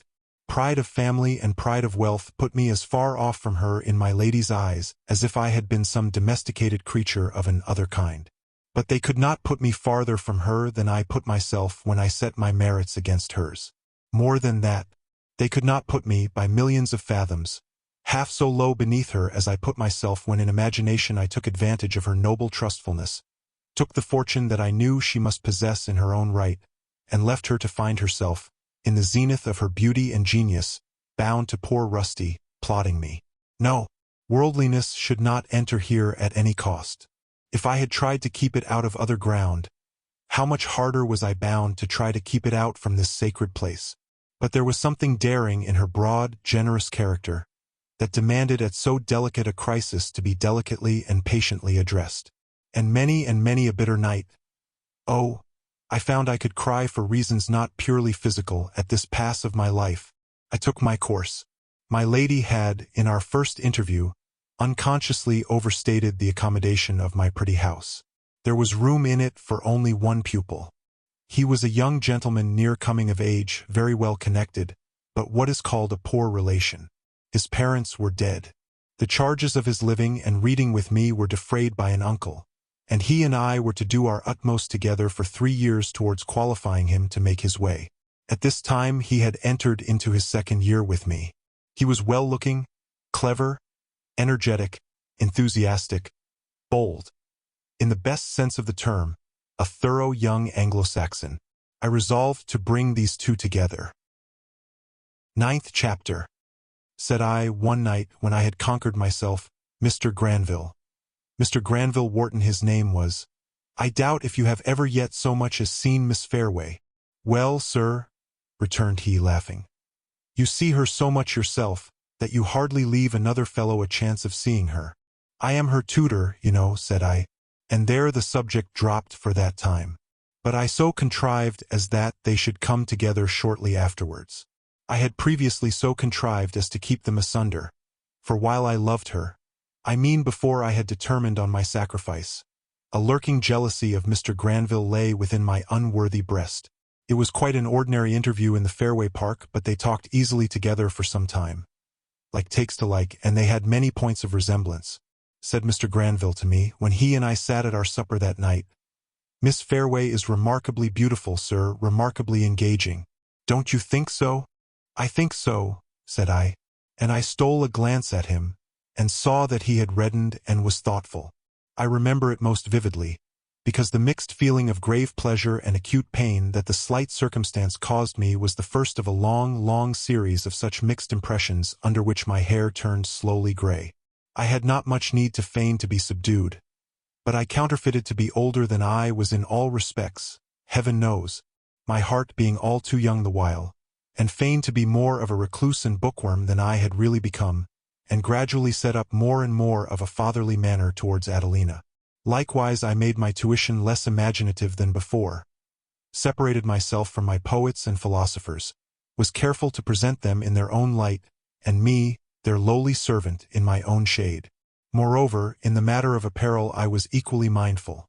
Pride of family and pride of wealth put me as far off from her in my lady's eyes as if I had been some domesticated creature of an other kind. But they could not put me farther from her than I put myself when I set my merits against hers. More than that, they could not put me, by millions of fathoms, half so low beneath her as I put myself when in imagination I took advantage of her noble trustfulness, took the fortune that I knew she must possess in her own right, and left her to find herself, in the zenith of her beauty and genius, bound to poor Rusty, plodding me. No, worldliness should not enter here at any cost. If I had tried to keep it out of other ground, how much harder was I bound to try to keep it out from this sacred place. But there was something daring in her broad, generous character, that demanded at so delicate a crisis to be delicately and patiently addressed. And many a bitter night, oh, I found I could cry for reasons not purely physical at this pass of my life. I took my course. My lady had, in our first interview, unconsciously overstated the accommodation of my pretty house. There was room in it for only one pupil. He was a young gentleman near coming of age, very well connected, but what is called a poor relation. His parents were dead. The charges of his living and reading with me were defrayed by an uncle, and he and I were to do our utmost together for 3 years towards qualifying him to make his way. At this time he had entered into his 2nd year with me. He was well-looking, clever, energetic, enthusiastic, bold. In the best sense of the term, a thorough young Anglo-Saxon. I resolved to bring these two together. 9th chapter. Said I, one night, when I had conquered myself, Mr. Granville. Mr. Granville Wharton his name was. I doubt if you have ever yet so much as seen Miss Fairway. Well, sir, returned he, laughing, you see her so much yourself, that you hardly leave another fellow a chance of seeing her. I am her tutor, you know, said I, and there the subject dropped for that time. But I so contrived as that they should come together shortly afterwards. I had previously so contrived as to keep them asunder, for while I loved her, I mean before I had determined on my sacrifice, a lurking jealousy of Mr. Granville lay within my unworthy breast. It was quite an ordinary interview in the Fairway Park, but they talked easily together for some time, like takes to like, and they had many points of resemblance. Said Mr. Granville to me, when he and I sat at our supper that night, Miss Fairway is remarkably beautiful, sir, remarkably engaging. Don't you think so? I think so, said I, and I stole a glance at him, and saw that he had reddened and was thoughtful. I remember it most vividly, because the mixed feeling of grave pleasure and acute pain that the slight circumstance caused me was the first of a long, long series of such mixed impressions under which my hair turned slowly gray. I had not much need to feign to be subdued, but I counterfeited to be older than I was in all respects, heaven knows, my heart being all too young the while, and feigned to be more of a recluse and bookworm than I had really become, and gradually set up more and more of a fatherly manner towards Adelina. Likewise I made my tuition less imaginative than before, separated myself from my poets and philosophers, was careful to present them in their own light, and me, their lowly servant, in my own shade. Moreover, in the matter of apparel I was equally mindful.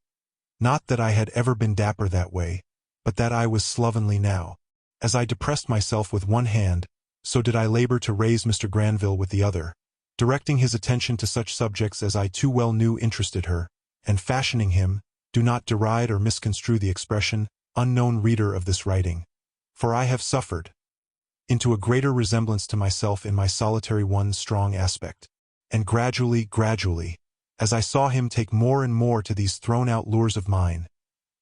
Not that I had ever been dapper that way, but that I was slovenly now. As I depressed myself with one hand, so did I labor to raise Mr. Granville with the other, directing his attention to such subjects as I too well knew interested her, and fashioning him, do not deride or misconstrue the expression, unknown reader of this writing, for I have suffered, into a greater resemblance to myself in my solitary one strong aspect. And gradually, as I saw him take more and more to these thrown-out lures of mine,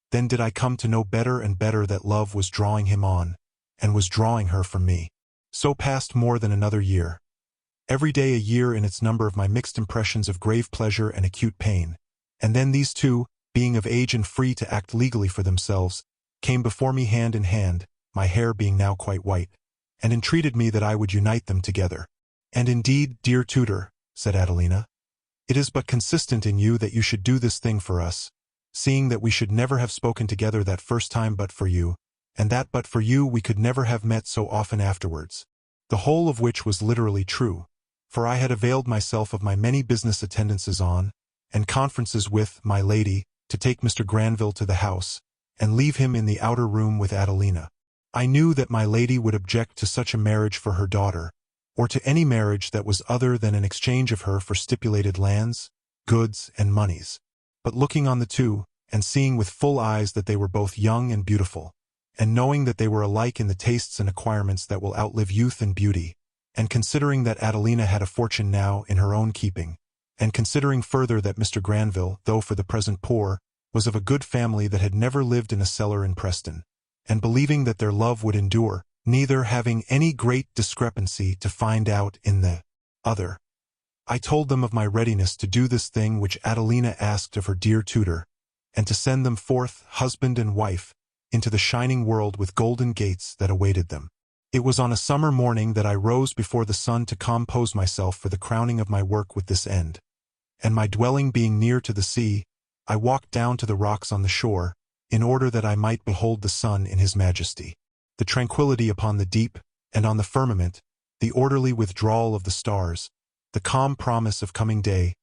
then did I come to know better and better that love was drawing him on, and was drawing her from me. So passed more than another year. Every day a year in its number of my mixed impressions of grave pleasure and acute pain, and then these two, being of age and free to act legally for themselves, came before me hand in hand, my hair being now quite white, and entreated me that I would unite them together. And indeed, dear tutor, said Adelina, it is but consistent in you that you should do this thing for us, seeing that we should never have spoken together that first time but for you, and that but for you we could never have met so often afterwards. The whole of which was literally true, for I had availed myself of my many business attendances on, and conferences with, my lady, to take Mr. Granville to the house, and leave him in the outer room with Adelina. I knew that my lady would object to such a marriage for her daughter, or to any marriage that was other than an exchange of her for stipulated lands, goods, and moneys. But looking on the two, and seeing with full eyes that they were both young and beautiful, and knowing that they were alike in the tastes and acquirements that will outlive youth and beauty, and considering that Adelina had a fortune now in her own keeping, and considering further that Mr. Granville, though for the present poor, was of a good family that had never lived in a cellar in Preston, and believing that their love would endure, neither having any great discrepancy to find out in the other, I told them of my readiness to do this thing which Adelina asked of her dear tutor, and to send them forth, husband and wife, into the shining world with golden gates that awaited them. It was on a summer morning that I rose before the sun to compose myself for the crowning of my work with this end, and my dwelling being near to the sea, I walked down to the rocks on the shore, in order that I might behold the sun in his majesty, the tranquility upon the deep, and on the firmament, the orderly withdrawal of the stars, the calm promise of coming day,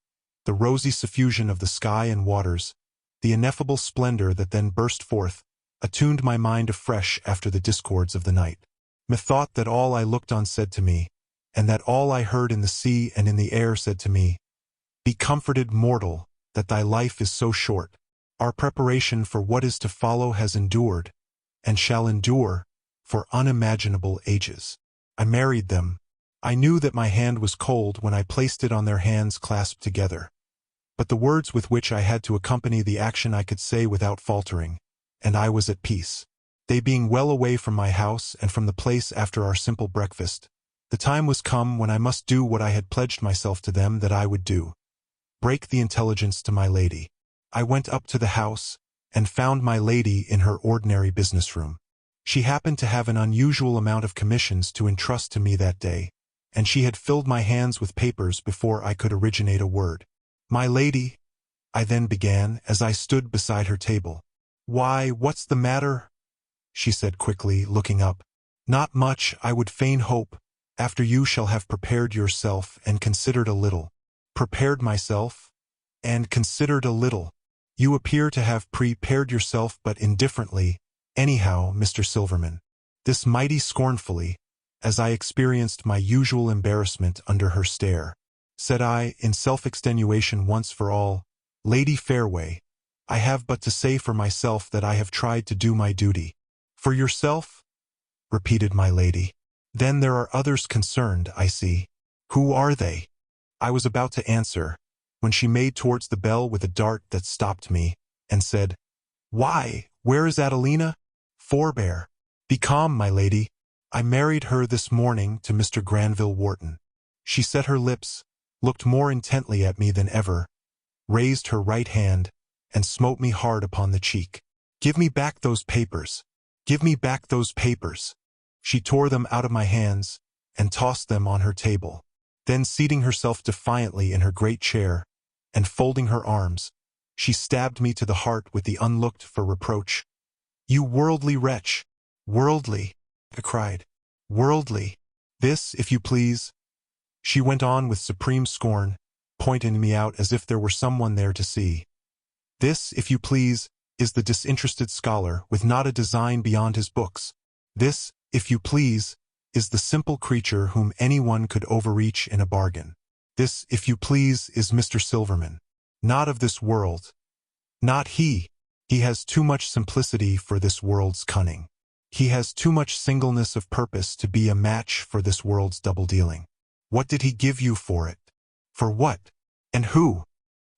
the rosy suffusion of the sky and waters, the ineffable splendor that then burst forth, attuned my mind afresh after the discords of the night. Methought that all I looked on said to me, and that all I heard in the sea and in the air said to me, Be comforted, mortal, that thy life is so short. Our preparation for what is to follow has endured, and shall endure, for unimaginable ages. I married them. I knew that my hand was cold when I placed it on their hands clasped together. But the words with which I had to accompany the action I could say without faltering, and I was at peace. They being well away from my house and from the place after our simple breakfast, the time was come when I must do what I had pledged myself to them that I would do. Break the intelligence to my lady. I went up to the house, and found my lady in her ordinary business room. She happened to have an unusual amount of commissions to entrust to me that day, and she had filled my hands with papers before I could originate a word. My lady, I then began, as I stood beside her table. Why, what's the matter? She said quickly, looking up. Not much, I would fain hope, after you shall have prepared yourself and considered a little. Prepared myself, and considered a little. You appear to have prepared yourself but indifferently, anyhow, Mr. Silverman. This mighty scornfully, as I experienced my usual embarrassment under her stare. Said I, in self-extenuation once for all, Lady Fairway, I have but to say for myself that I have tried to do my duty. For yourself? Repeated my lady. Then there are others concerned, I see. Who are they? I was about to answer, when she made towards the bell with a dart that stopped me, and said, Why, where is Adelina? Forbear. Be calm, my lady. I married her this morning to Mr. Granville Wharton. She set her lips, looked more intently at me than ever, raised her right hand, and smote me hard upon the cheek. Give me back those papers. Give me back those papers. She tore them out of my hands, and tossed them on her table. Then seating herself defiantly in her great chair, and folding her arms, she stabbed me to the heart with the unlooked-for reproach. You worldly wretch! Worldly! I cried. Worldly! This, if you please. She went on with supreme scorn, pointing me out as if there were someone there to see. This, if you please, is the disinterested scholar with not a design beyond his books. This, if you please, is the simple creature whom anyone could overreach in a bargain. This, if you please, is Mr. Silverman. Not of this world. Not he. He has too much simplicity for this world's cunning. He has too much singleness of purpose to be a match for this world's double-dealing. What did he give you for it? For what? And who?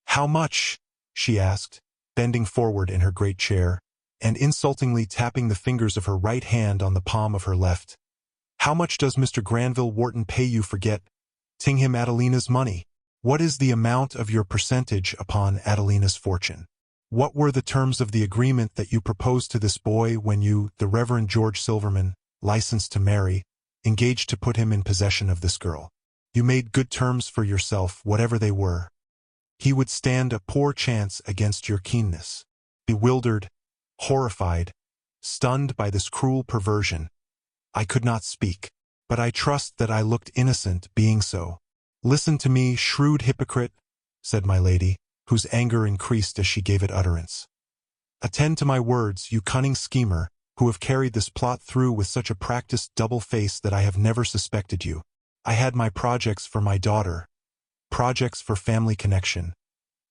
How much? She asked, bending forward in her great chair, and insultingly tapping the fingers of her right hand on the palm of her left. How much does Mr. Granville Wharton pay you for getting him Adelina's money? What is the amount of your percentage upon Adelina's fortune? What were the terms of the agreement that you proposed to this boy when you, the Reverend George Silverman, licensed to marry, engaged to put him in possession of this girl? You made good terms for yourself, whatever they were. He would stand a poor chance against your keenness. Bewildered, horrified, stunned by this cruel perversion, I could not speak, but I trust that I looked innocent being so. Listen to me, shrewd hypocrite, said my lady, whose anger increased as she gave it utterance. Attend to my words, you cunning schemer, who have carried this plot through with such a practiced double face that I have never suspected you. I had my projects for my daughter, projects for family connection,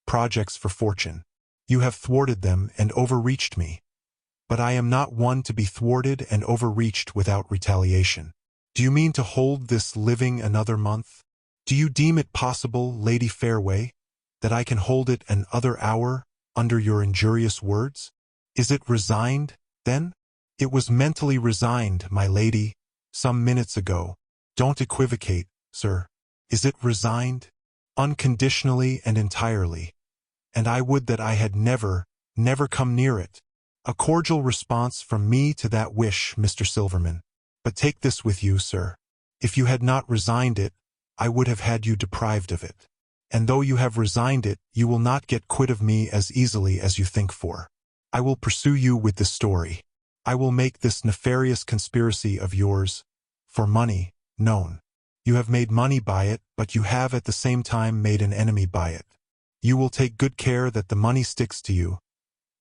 projects for fortune. You have thwarted them and overreached me. But I am not one to be thwarted and overreached without retaliation. Do you mean to hold this living another month? Do you deem it possible, Lady Fairway, that I can hold it an other hour under your injurious words? Is it resigned, then? It was mentally resigned, my lady, some minutes ago. Don't equivocate, sir. Is it resigned? Unconditionally and entirely. And I would that I had never come near it. A cordial response from me to that wish, Mr. Silverman. But take this with you, sir. If you had not resigned it, I would have had you deprived of it. And though you have resigned it, you will not get quit of me as easily as you think for. I will pursue you with this story. I will make this nefarious conspiracy of yours, for money, known. You have made money by it, but you have at the same time made an enemy by it. You will take good care that the money sticks to you.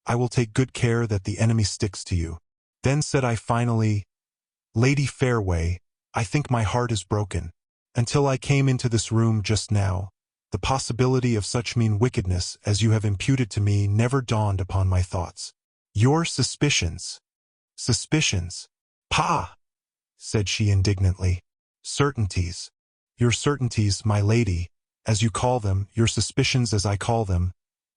I will take good care that the enemy sticks to you. Then said I finally, Lady Fairway, I think my heart is broken. Until I came into this room just now, the possibility of such mean wickedness as you have imputed to me never dawned upon my thoughts. Your suspicions. Suspicions. Pah! Said she indignantly. Certainties. Your certainties, my lady, as you call them, your suspicions as I call them,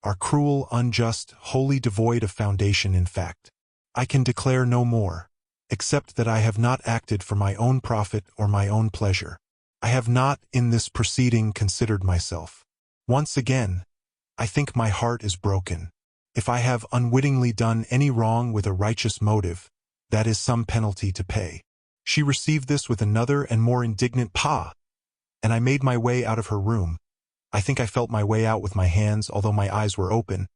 are cruel, unjust, wholly devoid of foundation in fact. I can declare no more, except that I have not acted for my own profit or my own pleasure. I have not, in this proceeding, considered myself. Once again, I think my heart is broken. If I have unwittingly done any wrong with a righteous motive, that is some penalty to pay. She received this with another and more indignant pah, and I made my way out of her room. I think I felt my way out with my hands, although my eyes were open,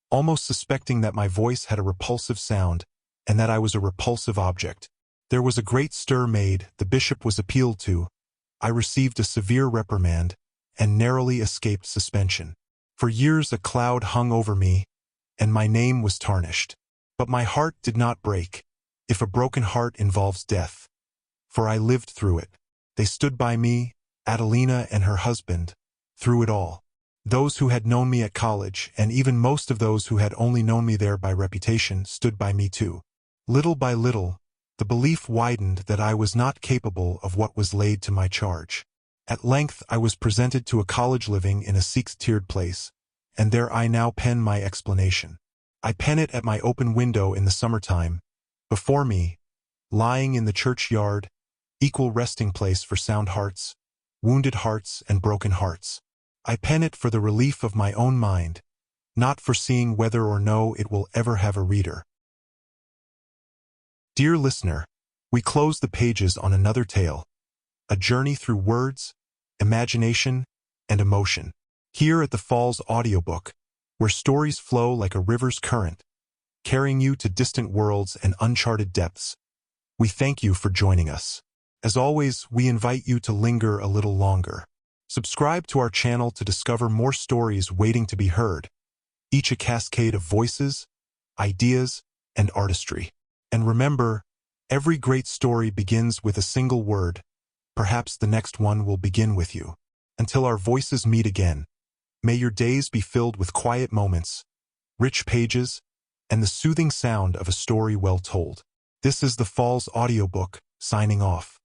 almost suspecting that my voice had a repulsive sound, and that I was a repulsive object. There was a great stir made, the bishop was appealed to, I received a severe reprimand, and narrowly escaped suspension. For years a cloud hung over me, and my name was tarnished. But my heart did not break, if a broken heart involves death. For I lived through it. They stood by me, Adelina and her husband, through it all. Those who had known me at college, and even most of those who had only known me there by reputation, stood by me too. Little by little, the belief widened that I was not capable of what was laid to my charge. At length I was presented to a college living in a six-tiered place, and there I now pen my explanation. I pen it at my open window in the summertime, before me, lying in the churchyard, equal resting place for sound hearts, wounded hearts and broken hearts. I pen it for the relief of my own mind, not foreseeing whether or no it will ever have a reader. Dear listener, we close the pages on another tale, a journey through words, imagination, and emotion. Here at the Falls Audiobook, where stories flow like a river's current, carrying you to distant worlds and uncharted depths, we thank you for joining us. As always, we invite you to linger a little longer. Subscribe to our channel to discover more stories waiting to be heard, each a cascade of voices, ideas, and artistry. And remember, every great story begins with a single word. Perhaps the next one will begin with you. Until our voices meet again, may your days be filled with quiet moments, rich pages, and the soothing sound of a story well told. This is the Falls Audiobook, signing off.